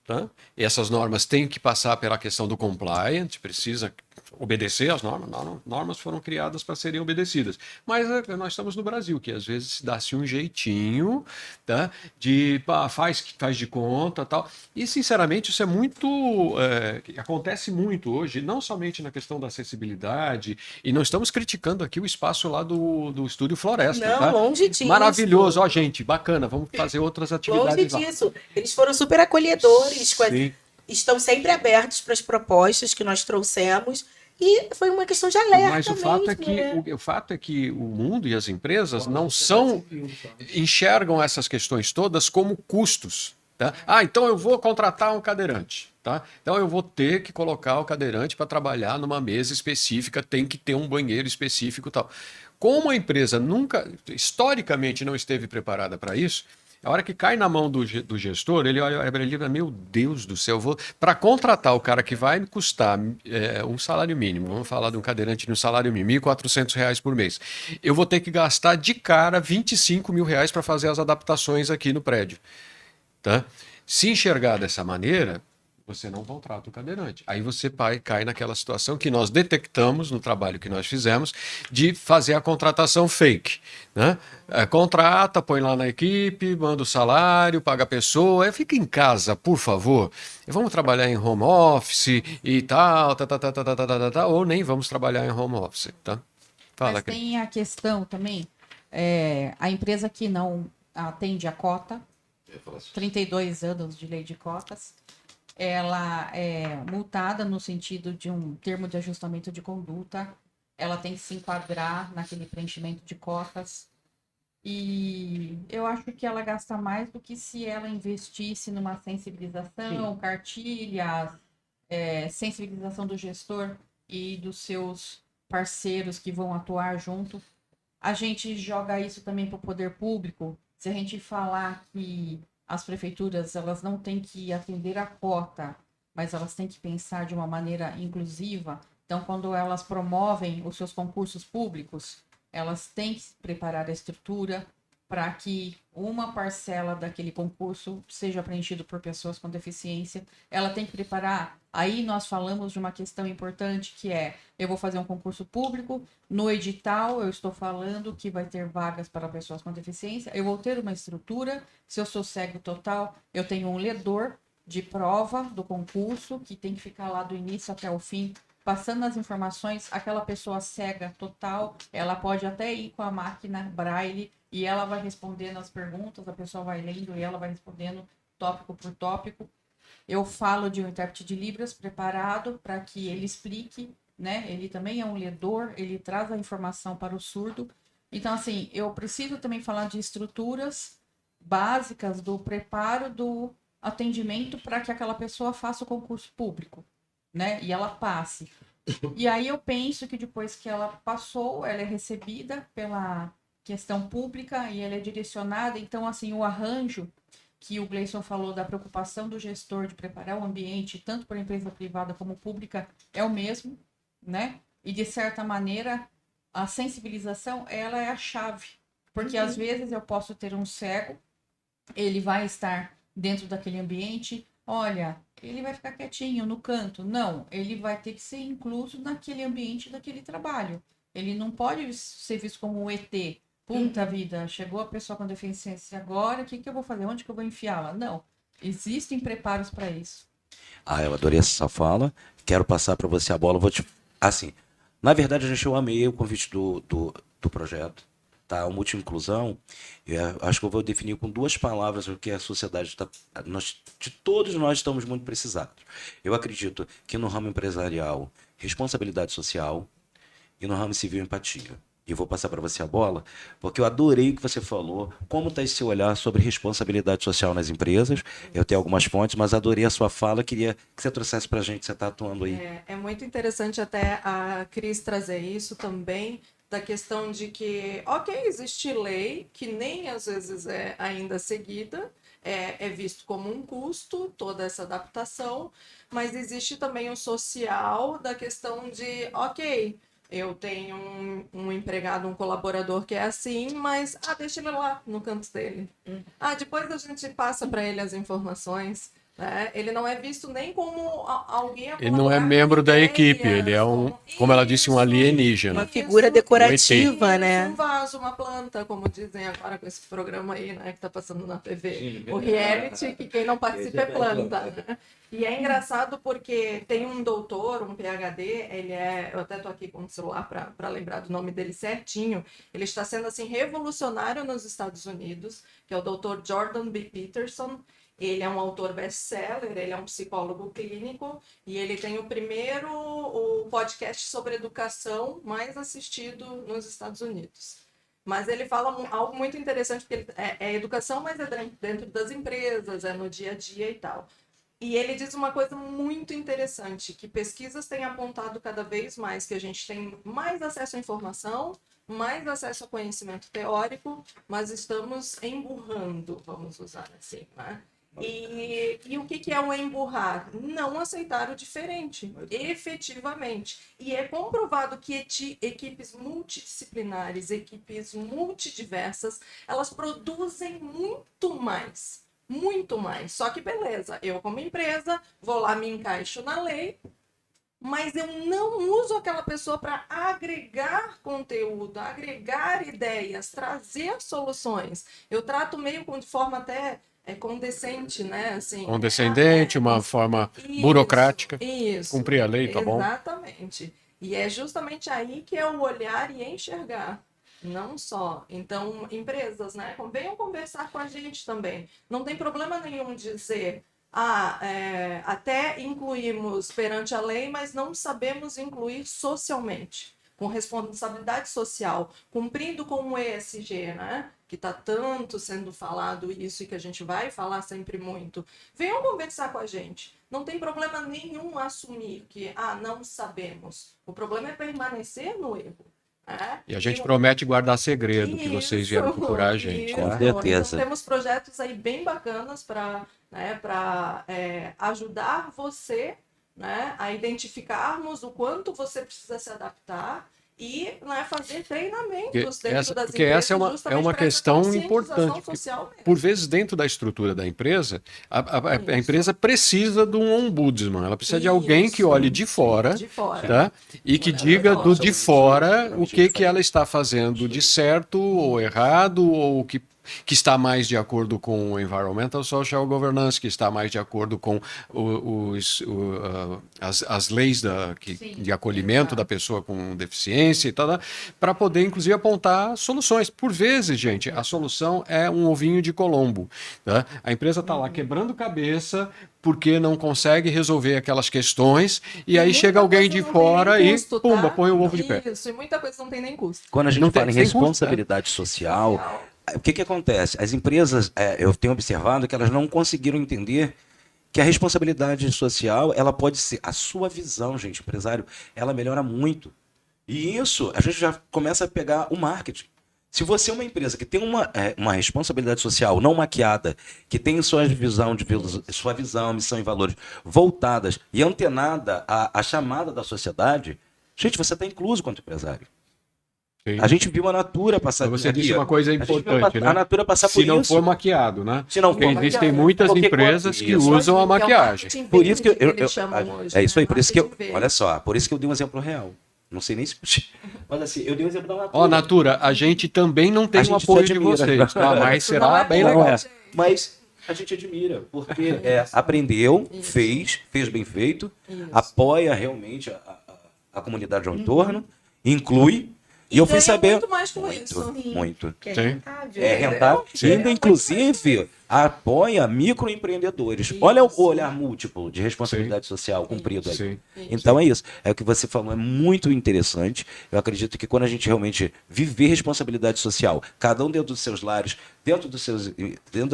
tá? E essas normas têm que passar pela questão do compliance, precisa obedecer às normas. Normas foram criadas para serem obedecidas. Mas nós estamos no Brasil, que às vezes dá-se um jeitinho, tá? De faz de conta tal. E, sinceramente, isso é muito. Acontece muito hoje, não somente na questão da acessibilidade, e não estamos criticando aqui o espaço lá do Estúdio Floresta. Não, tá? longe disso. Maravilhoso, ó, gente, bacana, vamos fazer outras atividades Longe lá. disso. Eles foram super acolhedores, Sim. estão sempre abertos para as propostas que nós trouxemos. E foi uma questão de alerta. Mas o fato mesmo, né? o fato é que o mundo e as empresas não enxergam essas questões todas como custos. Tá? Então eu vou contratar um cadeirante. Tá? Então eu vou ter que colocar o cadeirante para trabalhar numa mesa específica, tem que ter um banheiro específico e tal. Como a empresa nunca, historicamente, não esteve preparada para isso, a hora que cai na mão do gestor, ele olha para ele e fala, meu Deus do céu, para contratar o cara que vai me custar um salário mínimo, vamos falar de um cadeirante de um salário mínimo, R$ 1.400 por mês, eu vou ter que gastar de cara R$ 25 mil para fazer as adaptações aqui no prédio. Tá? Se enxergar dessa maneira, você não contrata o cadeirante. Aí você cai naquela situação que nós detectamos no trabalho que nós fizemos de fazer a contratação fake. Né? Contrata, põe lá na equipe, manda o salário, paga a pessoa, fica em casa, por favor. Vamos trabalhar em home office e tal, ou nem vamos trabalhar em home office. Tá? Fala, Mas tem a questão também, a empresa que não atende a cota, 32 anos de lei de cotas, ela é multada no sentido de um termo de ajustamento de conduta, ela tem que se enquadrar naquele preenchimento de cotas, e eu acho que ela gasta mais do que se ela investisse numa sensibilização, cartilhas, sensibilização do gestor e dos seus parceiros que vão atuar junto. a gente joga isso também para o poder público. Se a gente falar que as prefeituras elas não têm que atender a cota, mas elas têm que pensar de uma maneira inclusiva. Então, quando elas promovem os seus concursos públicos, elas têm que preparar a estrutura para que uma parcela daquele concurso seja preenchido por pessoas com deficiência. Ela tem que preparar. Aí nós falamos de uma questão importante que é: eu vou fazer um concurso público, no edital eu estou falando que vai ter vagas para pessoas com deficiência, eu vou ter uma estrutura. Se eu sou cego total, eu tenho um ledor de prova do concurso que tem que ficar lá do início até o fim, passando as informações. Aquela pessoa cega total, ela pode até ir com a máquina Braille e ela vai respondendo as perguntas, a pessoa vai lendo e ela vai respondendo tópico por tópico. Eu falo de um intérprete de Libras preparado para que ele explique, né? Ele também é um ledor, ele traz a informação para o surdo. Então, assim, eu preciso também falar de estruturas básicas do preparo do atendimento para que aquela pessoa faça o concurso público, né? E ela passe. E aí eu penso que depois que ela passou, ela é recebida pela questão pública e ela é direcionada. Então, assim, o arranjo que o Gleison falou da preocupação do gestor de preparar o ambiente, tanto para a empresa privada como pública, é o mesmo, né? E, de certa maneira, a sensibilização, ela é a chave. Porque, às vezes, eu posso ter um cego, ele vai estar dentro daquele ambiente, olha, ele vai ficar quietinho no canto. Não, ele vai ter que ser incluso naquele ambiente, daquele trabalho. Ele não pode ser visto como um ET. Puta vida, chegou a pessoa com deficiência agora, o que eu vou fazer? Onde que eu vou enfiá-la? Não, existem preparos para isso. Eu adorei essa fala. Quero passar para você a bola. Vou te... Assim, na verdade, eu amei o convite do projeto. Tá? O multi-inclusão, eu acho que eu vou definir com 2 palavras o que a sociedade está... Todos nós estamos muito precisados. Eu acredito que no ramo empresarial, responsabilidade social, e no ramo civil, empatia. E eu vou passar para você a bola, porque eu adorei o que você falou, como está esse seu olhar sobre responsabilidade social nas empresas. Eu tenho algumas fontes, mas adorei a sua fala, queria que você trouxesse para a gente, você está atuando aí. É muito interessante até a Cris trazer isso também, da questão de que, ok, existe lei que nem às vezes é ainda seguida, é visto como um custo, toda essa adaptação, mas existe também o social da questão de, ok, eu tenho um empregado, um colaborador que é assim, mas deixa ele lá no canto dele. Depois a gente passa para ele as informações. Né? Ele não é visto nem como alguém a Ele não é colaborar membro com da ideias, equipe, ele é como ela disse, um alienígena. Uma figura decorativa, isso, né? um vaso, uma planta, como dizem agora com esse programa aí, né, que está passando na TV. O reality, que quem não participa é planta. Né? E é engraçado porque tem um doutor, um PhD, eu até estou aqui com o celular para lembrar do nome dele certinho, ele está sendo assim revolucionário nos Estados Unidos, que é o Dr. Jordan B. Peterson. Ele é um autor best-seller, ele é um psicólogo clínico e ele tem o podcast sobre educação mais assistido nos Estados Unidos. Mas ele fala algo muito interessante, porque é educação, mas é dentro das empresas, é no dia a dia e tal. E ele diz uma coisa muito interessante, que pesquisas têm apontado cada vez mais que a gente tem mais acesso à informação, mais acesso ao conhecimento teórico, mas estamos emburrando, vamos usar assim, né? E o que é o emburrar? Não aceitar o diferente, efetivamente. E é comprovado que equipes multidisciplinares, equipes multidiversas, elas produzem muito mais. Muito mais. Só que beleza, eu como empresa vou lá, me encaixo na lei, mas eu não uso aquela pessoa para agregar conteúdo, agregar ideias, trazer soluções. Eu trato meio de forma até condescendente, né? Assim, Condescendente, uma forma burocrática. Cumprir a lei, tá bom? Exatamente. E é justamente aí que é o olhar e enxergar. Não só. Então, empresas, né? Venham conversar com a gente também. Não tem problema nenhum dizer, até incluímos perante a lei, mas não sabemos incluir socialmente, com responsabilidade social, cumprindo com o ESG, né? Que está tanto sendo falado isso e que a gente vai falar sempre muito. Venham conversar com a gente. Não tem problema nenhum assumir que, não sabemos. O problema é permanecer no erro. né? E a gente promete guardar segredo que vocês vieram Isso, procurar a gente. isso. Com certeza. Então, temos projetos aí bem bacanas para, né, ajudar você, né, a identificarmos o quanto você precisa se adaptar e, né, fazer treinamentos dentro das Porque empresas. essa é uma justamente para questão essa conscientização importante. social mesmo. Por vezes, dentro da estrutura da empresa, a Isso. empresa precisa de um ombudsman. Ela precisa de alguém que Isso. olhe de fora, De fora. tá? E que diga do de fora o que ela está fazendo de certo ou errado, ou que está mais de acordo com o Environmental Social Governance, que está mais de acordo com as leis Sim, de acolhimento exato. da pessoa com deficiência e tal, para poder, inclusive, apontar soluções. Por vezes, gente, a solução é um ovinho de Colombo. Tá? A empresa está lá quebrando cabeça porque não consegue resolver aquelas questões, e aí muita chega alguém coisa de não tem fora nem e, custo, tá? pumba, põe o ovo de pé. Isso, e muita coisa não tem nem custo. Quando a gente Não tem- fala em sem custo, responsabilidade social, o que acontece? As empresas, eu tenho observado que elas não conseguiram entender que a responsabilidade social, ela pode ser, a sua visão, gente, empresário, ela melhora muito. E isso, a gente já começa a pegar o marketing. Se você é uma empresa que tem uma responsabilidade social não maquiada, que tem sua visão, missão e valores voltadas e antenada à chamada da sociedade, gente, você está incluso quanto empresário. Sim. A gente viu a Natura passar Mas você aqui, disse ó. uma coisa A gente viu importante, né? a Natura passar por Se não isso. for maquiado, né? Se não Porque for existem maquiado. muitas Porque empresas quando- que isso. usam a Que é o maquiagem. marketing Por isso que verde eu eles chamam hoje, é isso aí, né? por isso que eu, Marketing olha verde. só, por isso que eu dei um exemplo real. Não sei nem se, mas assim, eu dei um exemplo da Natura. Ó, Natura, a gente também não tem A o gente apoio se de admira. vocês, tá? Mas Isso será não é bem bom, legal. gente. Mas a gente admira, porque aprendeu, fez bem feito, Isso. apoia realmente a comunidade ao entorno, inclui. E eu fui ganha saber. muito mais com isso. Muito. Que é Sim. rentável. É rentável. Sim. E ainda, inclusive, apoia microempreendedores. Olha o olhar múltiplo de responsabilidade social cumprido aí. Sim. Então é isso. É o que você falou, é muito interessante. Eu acredito que quando a gente realmente viver responsabilidade social, cada um dentro dos seus lares, dentro das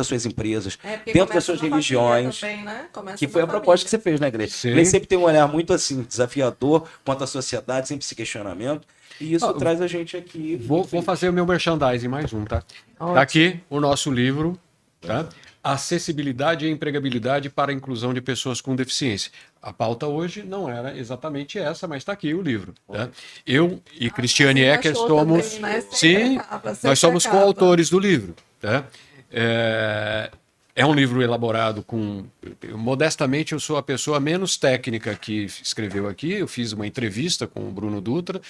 suas empresas, Porque dentro das começa suas na religiões, família também, né? Começa que na foi a proposta que família. você fez, né, Grace? Sim. Ele sempre tem um olhar muito assim, desafiador quanto à sociedade, sempre esse questionamento. E isso traz a gente aqui. Vou fazer o meu merchandising mais um, tá? Ótimo. Tá aqui o nosso livro, tá? Acessibilidade e empregabilidade para a inclusão de pessoas com deficiência. A pauta hoje não era exatamente essa, mas está aqui o livro. Tá? Eu e Cristiane Você Ecker achou somos, também, né? Sempre sim, acaba, sempre nós somos acaba. coautores do livro. Tá? É um livro elaborado com... Modestamente, eu sou a pessoa menos técnica que escreveu aqui. Eu fiz uma entrevista com o Bruno Dutra,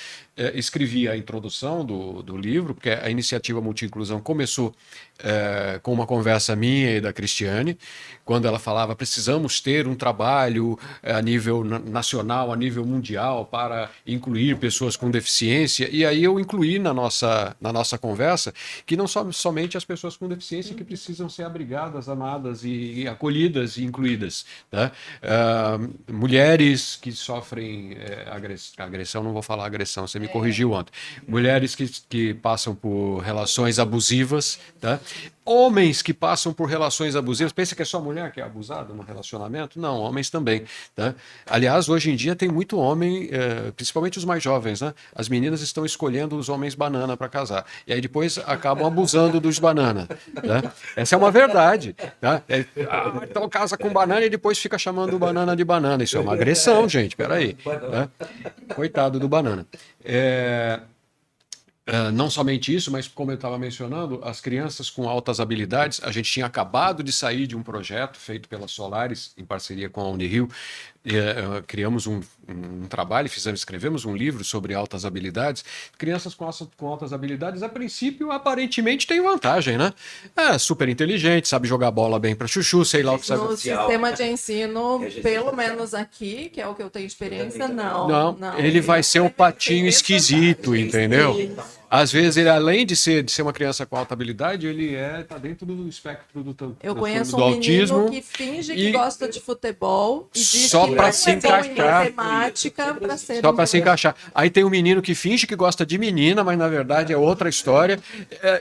escrevi a introdução do livro, porque a iniciativa Multi-Inclusão começou com uma conversa minha e da Cristiane, quando ela falava precisamos ter um trabalho a nível nacional, a nível mundial, para incluir pessoas com deficiência. E aí eu incluí na nossa conversa que não somente as pessoas com deficiência que precisam ser abrigadas, amadas e acolhidas e incluídas. Tá? Mulheres que sofrem agressão, não vou falar agressão, você me corrigiu ontem. Mulheres que passam por relações abusivas, tá? Homens que passam por relações abusivas. Pensa que é só mulher que é abusada no relacionamento? Não, homens também. Tá? Aliás, hoje em dia tem muito homem, principalmente os mais jovens, né? As meninas estão escolhendo os homens banana para casar. E aí depois acabam abusando dos banana. Tá? Essa é uma verdade. Tá? Então casa com banana e depois fica chamando o banana de banana. Isso é uma agressão, gente. Peraí. Tá? Coitado do banana. Não somente isso, mas como eu estava mencionando, as crianças com altas habilidades, a gente tinha acabado de sair de um projeto feito pela Solaris, em parceria com a Unirio, criamos um trabalho, escrevemos um livro sobre altas habilidades. Crianças com altas habilidades, a princípio, aparentemente tem vantagem, né? Super inteligente, sabe jogar bola bem para chuchu, sei lá o que sabe. No sistema de ensino, pelo menos aqui, que é o que eu tenho experiência, não. Não, ele vai ser um patinho esquisito, entendeu? Às vezes, ele, além de ser uma criança com alta habilidade, ele tá dentro do espectro do Eu transtorno conheço do um autismo. menino que finge que e- gosta de futebol e diz Só que pra não se é bom em encaixar. matemática para ser Só um para se encaixar. Aí tem um menino que finge que gosta de menina, mas na verdade é outra história.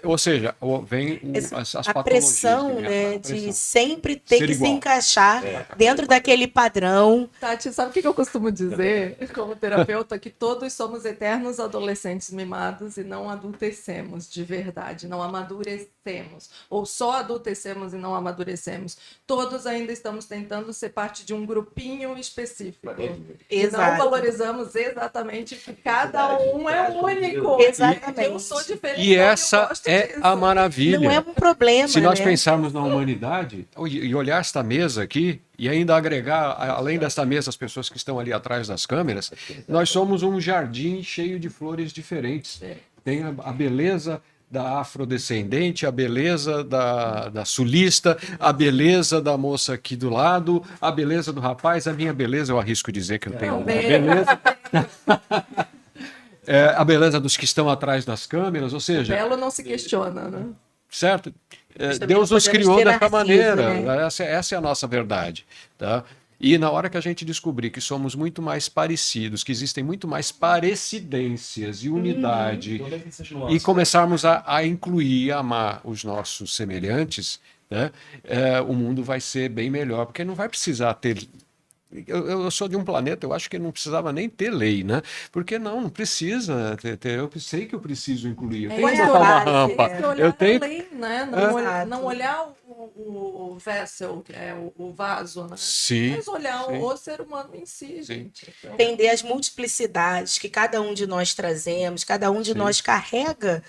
Ou seja, vem as A patologias. pressão, que vem, né, a pressão. de sempre ter Ser que se igual. encaixar dentro daquele padrão. Tati, sabe o que eu costumo dizer como terapeuta? Que todos somos eternos adolescentes mimados e não adultecemos de verdade, não amadurecemos. Ou só adultecemos e não amadurecemos. Todos ainda estamos tentando ser parte de um grupinho específico. E não Exato. valorizamos exatamente que cada um é único. Exatamente. Eu sou diferente. E essa é a maravilha. Não é um problema, Se nós né? pensarmos na humanidade e olhar esta mesa aqui e ainda agregar, além desta mesa, as pessoas que estão ali atrás das câmeras, nós somos um jardim cheio de flores diferentes. Tem a beleza da afrodescendente, a beleza da sulista, a beleza da moça aqui do lado, a beleza do rapaz, a minha beleza, eu arrisco dizer que eu tenho alguma beleza. A beleza dos que estão atrás das câmeras, ou seja, Belo não se questiona, né? certo? Mas também Deus não nos podemos criou ter dessa narciso, maneira. né? Essa é a nossa verdade. Tá? E na hora que a gente descobrir que somos muito mais parecidos, que existem muito mais parecidências e unidade, e começarmos a incluir e amar os nossos semelhantes, né? O mundo vai ser bem melhor, porque não vai precisar ter. Eu sou de um planeta, eu acho que não precisava nem ter lei, né? Porque não precisa ter. Eu sei que eu preciso incluir. Eu tenho que botar uma rampa. Eu tenho. Além, né? Exato. Não olhar o vessel, que é o vaso, né? Sim. Mas olhar sim. o ser humano em si, gente. Então, Entender as multiplicidades que cada um de nós trazemos, cada um de Sim. nós carrega.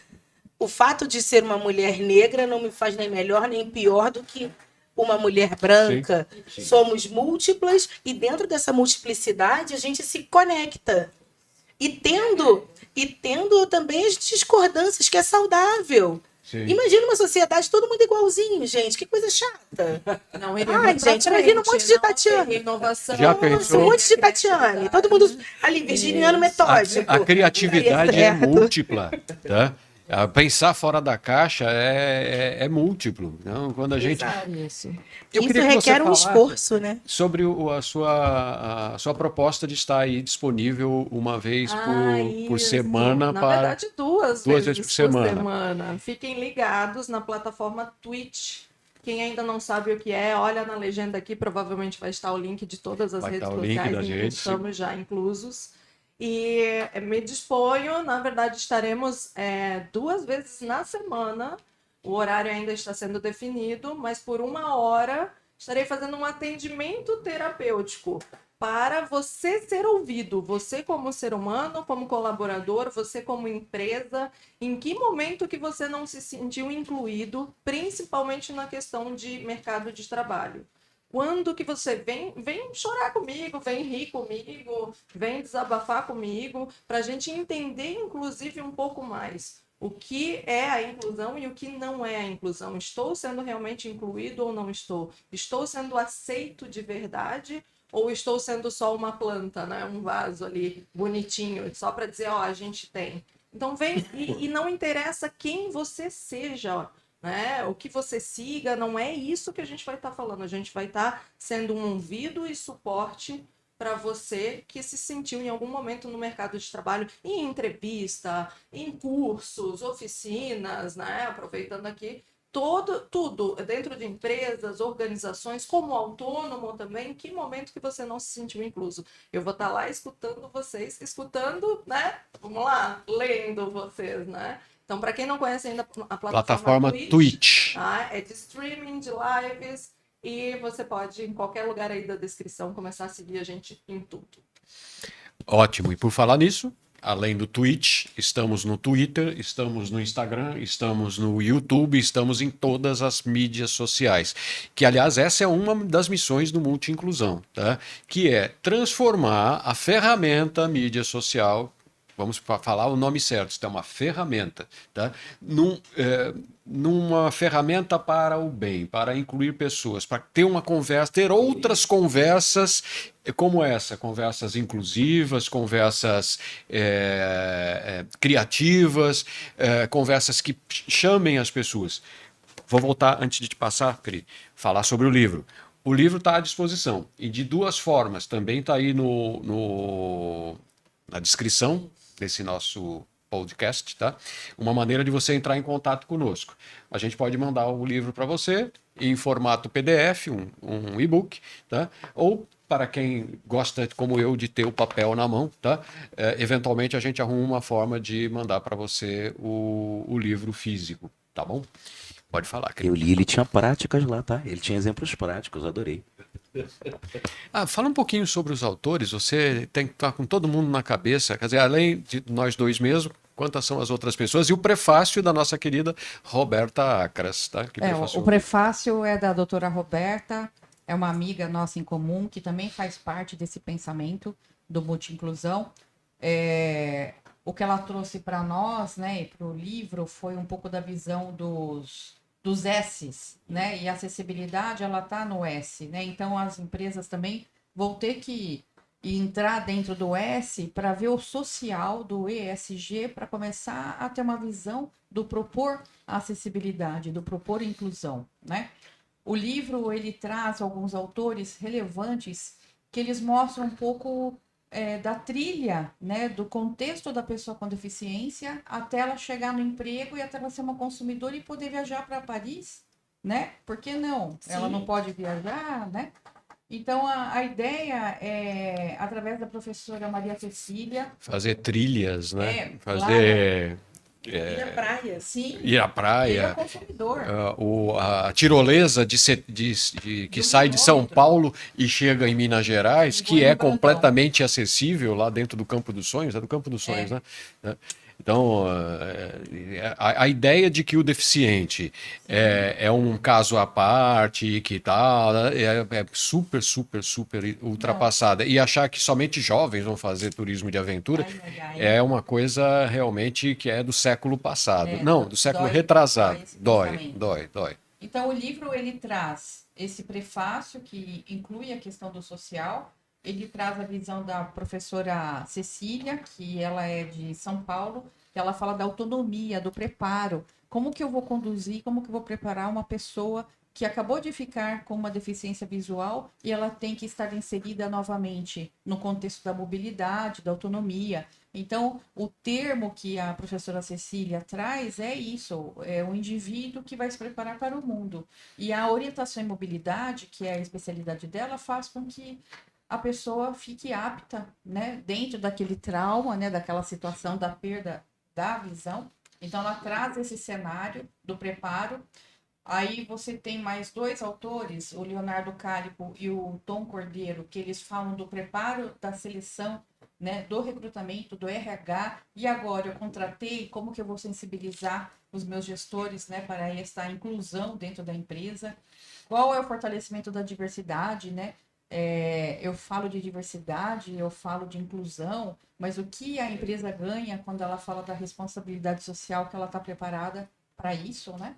O fato de ser uma mulher negra não me faz nem melhor nem pior do que uma mulher branca. Sim. Somos múltiplas e dentro dessa multiplicidade a gente se conecta. E tendo também as discordâncias, que é saudável. Sim. Imagina uma sociedade todo mundo igualzinho, gente. Que coisa chata. não iremos Ai, pra gente, imagina um frente, monte de não Tatiana. tem inovação. Já Nossa, pensou? um monte de Tatiane. Todo mundo ali, virginiano metódico. A criatividade Daria é certo. múltipla, tá? Pensar fora da caixa é múltiplo. Então, quando a gente. Isso. Eu Isso queria que você requer um falasse esforço, né? sobre a sua proposta de estar aí disponível uma vez por Isso. semana Na para. verdade, duas vezes por semana. Fiquem ligados na plataforma Twitch. Quem ainda não sabe o que é, olha na legenda aqui, provavelmente vai estar o link de todas as Vai redes estar o link sociais da em que gente, estamos já inclusos. E me disponho, na verdade, estaremos 2 vezes na semana. O horário ainda está sendo definido, mas por 1 hora estarei fazendo um atendimento terapêutico para você ser ouvido, você como ser humano, como colaborador, você como empresa, em que momento que você não se sentiu incluído, principalmente na questão de mercado de trabalho. Quando que você vem chorar comigo, vem rir comigo, vem desabafar comigo, para a gente entender, inclusive, um pouco mais o que é a inclusão e o que não é a inclusão. Estou sendo realmente incluído ou não estou? Estou sendo aceito de verdade ou estou sendo só uma planta, né? Um vaso ali bonitinho, só para dizer, ó, a gente tem. Então vem e não interessa quem você seja, ó. Né? O que você siga, não é isso que a gente vai estar falando. A gente vai estar sendo um ouvido e suporte para você que se sentiu em algum momento no mercado de trabalho, em entrevista, em cursos, oficinas, né? Aproveitando aqui, tudo dentro de empresas, organizações, como autônomo também, em que momento que você não se sentiu incluso? Eu vou estar lá escutando vocês, né? Vamos lá, lendo vocês, né? Então, para quem não conhece ainda a plataforma Twitch. tá? É de streaming de lives e você pode, em qualquer lugar aí da descrição, começar a seguir a gente em tudo. Ótimo. E por falar nisso, além do Twitch, estamos no Twitter, estamos no Instagram, estamos no YouTube, estamos em todas as mídias sociais. Que, aliás, essa é uma das missões do Multi-Inclusão, tá? Que é transformar a ferramenta mídia social vamos falar o nome certo, isso é uma ferramenta, tá? Numa ferramenta para o bem, para incluir pessoas, para ter uma conversa, ter outras conversas como essa, conversas inclusivas, conversas criativas, conversas que chamem as pessoas. Vou voltar, antes de te passar, Cri, falar sobre o livro. O livro está à disposição, e de duas formas, também está aí na descrição desse nosso podcast, tá? Uma maneira de você entrar em contato conosco. A gente pode mandar o livro para você em formato PDF, um e-book, tá? Ou para quem gosta, como eu, de ter o papel na mão, tá? Eventualmente a gente arruma uma forma de mandar para você o livro físico, tá bom? Pode falar, Eu li, ele tinha práticas lá, tá? Ele tinha exemplos práticos, adorei. Fala um pouquinho sobre os autores. Você tem que estar com todo mundo na cabeça, quer dizer, além de nós dois mesmo, quantas são as outras pessoas? E o prefácio da nossa querida Roberta Acras, tá? Que O prefaciou. prefácio é da doutora Roberta, é uma amiga nossa em comum, que também faz parte desse pensamento do multi-inclusão. O que ela trouxe para nós, né, e para o livro, foi um pouco da visão dos S's, né? E a acessibilidade, ela está no S, né? Então, as empresas também vão ter que entrar dentro do S para ver o social do ESG, para começar a ter uma visão do propor acessibilidade, do propor inclusão, né? O livro, ele traz alguns autores relevantes que eles mostram um pouco da trilha, né, do contexto da pessoa com deficiência até ela chegar no emprego e até ela ser uma consumidora e poder viajar para Paris, né? Por que não? Sim. Ela não pode viajar, né? Então, a ideia é, através da professora Maria Cecília... Fazer trilhas, né? Fazer... Ir à praia. Sim. Ir à Ele é praia. consumidor. A tirolesa que sai de São cronômetro. Paulo e chega em Minas Gerais, Em que é Brandão. completamente acessível lá dentro do Campo dos Sonhos, é do Campo dos Sonhos, né? Então, a ideia de que o deficiente é um caso à parte, que tal, é super, super, super ultrapassada. E achar que somente jovens vão fazer turismo de aventura Ai. é uma coisa realmente que é do século passado. É, Não, do século dói retrasado. esse Dói, pensamento. dói. Então, o livro, ele traz esse prefácio que inclui a questão do social, ele traz a visão da professora Cecília, que ela é de São Paulo, que ela fala da autonomia, do preparo, como que eu vou conduzir, como que eu vou preparar uma pessoa que acabou de ficar com uma deficiência visual e ela tem que estar inserida novamente no contexto da mobilidade, da autonomia. Então, o termo que a professora Cecília traz é isso, é o indivíduo que vai se preparar para o mundo. E a orientação em mobilidade, que é a especialidade dela, faz com que a pessoa fique apta, né, dentro daquele trauma, né, daquela situação da perda da visão. Então, ela traz esse cenário do preparo. Aí você tem mais dois autores, o Leonardo Cálipo e o Tom Cordeiro, que eles falam do preparo da seleção, né, do recrutamento, do RH, e agora eu contratei, como que eu vou sensibilizar os meus gestores, né, para essa inclusão dentro da empresa, qual é o fortalecimento da diversidade, né, eu falo de diversidade, eu falo de inclusão, mas o que a empresa ganha quando ela fala da responsabilidade social, que ela está preparada para isso, né?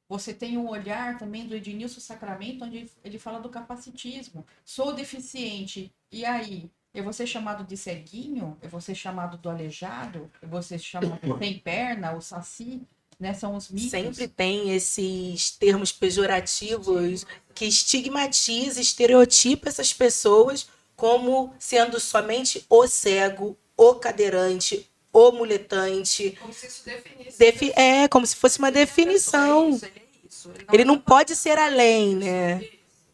Você tem um olhar também do Ednilson Sacramento, onde ele fala do capacitismo. Sou deficiente, e aí? Eu vou ser chamado de ceguinho? Eu vou ser chamado do aleijado? Eu vou ser chamado sem perna, o saci? Né? São os mitos. Sempre tem esses termos pejorativos que estigmatiza, estereotipa essas pessoas como sendo somente o cego, o cadeirante, o muletante. Como se isso definisse. Como se fosse uma definição. Ele é isso. Ele não pode ser além, né?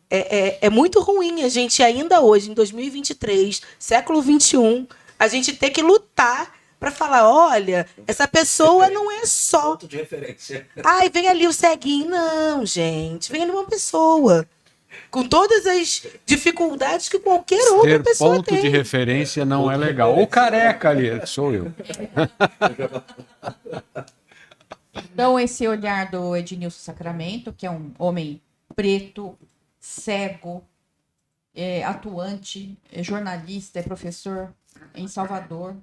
É muito ruim a gente ainda hoje, em 2023, século XXI, a gente ter que lutar para falar, olha, essa pessoa não é só... Ponto de referência. Ai, vem ali o ceguinho. Não, gente. Vem ali uma pessoa. Com todas as dificuldades que qualquer outra Ter pessoa ponto tem. de referência não é legal. O careca ali, sou eu. Então, esse olhar do Ednilson Sacramento, que é um homem preto, cego, atuante, é jornalista, é professor em Salvador.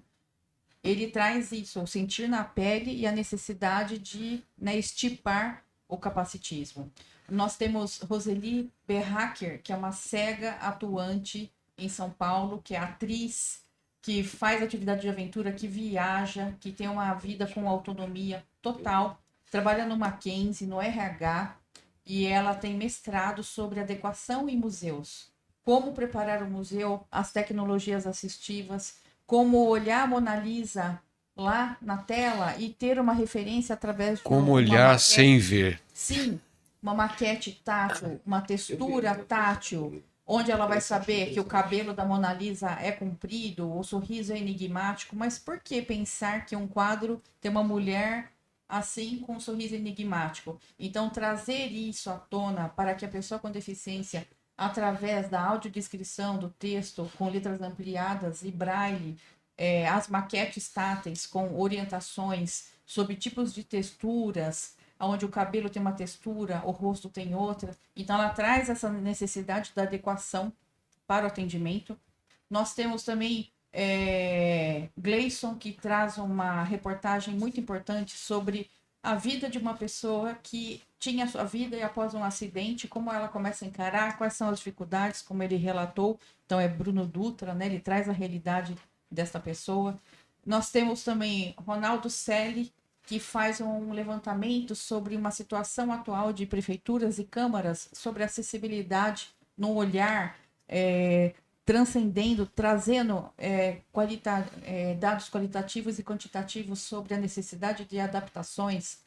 ele traz isso, o sentir na pele e a necessidade de, né, estipar o capacitismo. Nós temos Roseli Berracher, que é uma cega atuante em São Paulo, que é atriz, que faz atividade de aventura, que viaja, que tem uma vida com autonomia total, trabalha no Mackenzie, no RH, e ela tem mestrado sobre adequação em museus. Como preparar o museu, as tecnologias assistivas, como olhar a Mona Lisa lá na tela e ter uma referência através de Como uma olhar maquete. sem ver. Sim, uma maquete tátil, uma textura tátil, onde ela vai saber que o cabelo da Mona Lisa é comprido, o sorriso é enigmático, mas por que pensar que um quadro tem uma mulher assim com um sorriso enigmático? Então, trazer isso à tona para que a pessoa com deficiência, através da audiodescrição do texto, com letras ampliadas e braille, as maquetes táteis com orientações sobre tipos de texturas, onde o cabelo tem uma textura, o rosto tem outra. Então, ela traz essa necessidade da adequação para o atendimento. Nós temos também Gleison, que traz uma reportagem muito importante sobre a vida de uma pessoa que tinha a sua vida e após um acidente, como ela começa a encarar, quais são as dificuldades, como ele relatou. Então, é Bruno Dutra, né? Ele traz a realidade dessa pessoa. Nós temos também Ronaldo Selle, que faz um levantamento sobre uma situação atual de prefeituras e câmaras sobre acessibilidade no olhar, transcendendo, trazendo dados qualitativos e quantitativos sobre a necessidade de adaptações.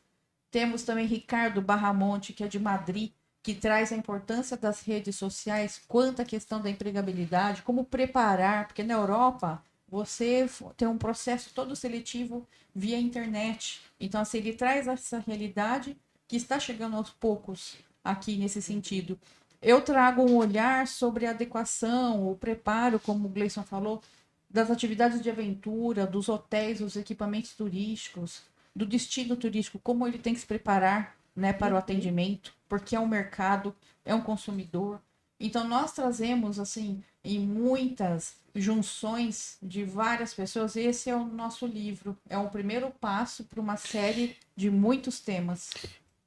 Temos também Ricardo Barramonte, que é de Madrid, que traz a importância das redes sociais quanto à questão da empregabilidade, como preparar, porque na Europa você tem um processo todo seletivo via internet. Então, assim, ele traz essa realidade que está chegando aos poucos aqui nesse sentido. Eu trago um olhar sobre a adequação, o preparo, como o Gleison falou, das atividades de aventura, dos hotéis, dos equipamentos turísticos, do destino turístico, como ele tem que se preparar, né, para o atendimento, porque é um mercado, é um consumidor. Então, nós trazemos, assim, em muitas junções de várias pessoas, esse é o nosso livro. É um primeiro passo para uma série de muitos temas.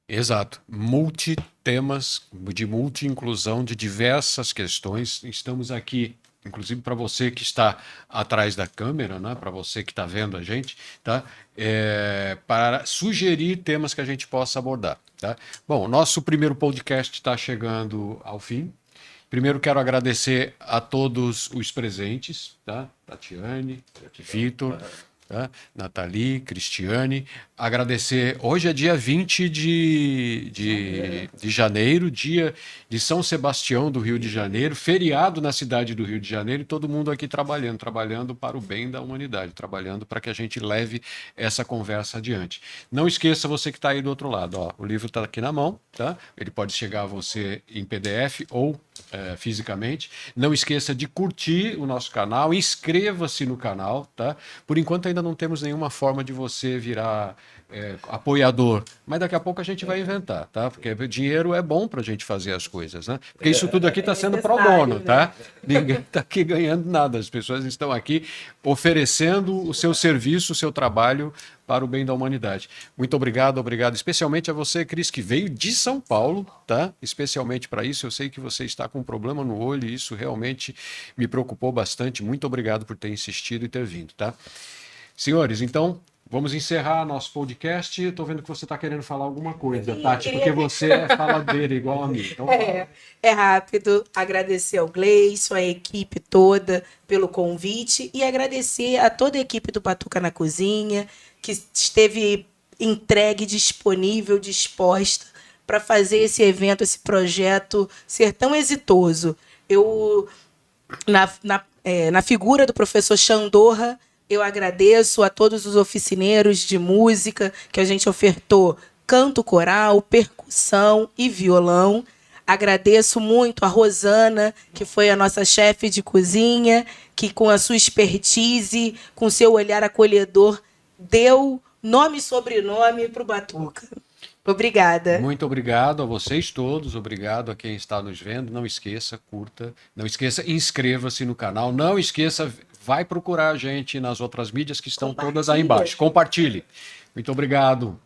Exato. Multitemas, de multi-inclusão, de diversas questões. Estamos aqui, inclusive para você que está atrás da câmera, né? Para você que está vendo a gente, tá? Para sugerir temas que a gente possa abordar. Tá? Bom, nosso primeiro podcast está chegando ao fim. Primeiro quero agradecer a todos os presentes, tá? Tatiane, Vitor, tá? Nathalie, Cristiane. Agradecer, hoje é dia 20 de janeiro, dia de São Sebastião do Rio de Janeiro, feriado na cidade do Rio de Janeiro, e todo mundo aqui trabalhando para o bem da humanidade, trabalhando para que a gente leve essa conversa adiante. Não esqueça, você que está aí do outro lado, ó, o livro está aqui na mão, tá? Ele pode chegar a você em PDF ou fisicamente. Não esqueça de curtir o nosso canal, inscreva-se no canal, tá? Por enquanto ainda não temos nenhuma forma de você virar apoiador, mas daqui a pouco a gente vai inventar, tá? Porque dinheiro é bom para a gente fazer as coisas, né? Porque isso tudo aqui está sendo pro bono, tá? Ninguém está aqui ganhando nada, as pessoas estão aqui oferecendo o seu serviço, o seu trabalho para o bem da humanidade. Muito obrigado, obrigado especialmente a você, Cris, que veio de São Paulo, tá? Especialmente para isso. Eu sei que você está com um problema no olho e isso realmente me preocupou bastante. Muito obrigado por ter insistido e ter vindo, tá? Senhores, então, vamos encerrar nosso podcast. Estou vendo que você está querendo falar alguma coisa, Tati, porque você é faladeira igual a mim. Então, é rápido. Agradecer ao Gleison, a equipe toda pelo convite e agradecer a toda a equipe do Batuca na Cozinha, que esteve entregue, disponível, disposta para fazer esse evento, esse projeto ser tão exitoso. Eu, na figura do professor Chandorra, eu agradeço a todos os oficineiros de música que a gente ofertou canto coral, percussão e violão. Agradeço muito a Rosana, que foi a nossa chefe de cozinha, que com a sua expertise, com seu olhar acolhedor, deu nome e sobrenome para o Batuca. Obrigada. Muito obrigado a vocês todos, obrigado a quem está nos vendo. Não esqueça, curta, não esqueça, inscreva-se no canal, não esqueça, vai procurar a gente nas outras mídias que estão todas aí Compartilha. embaixo. Compartilhe. Muito obrigado.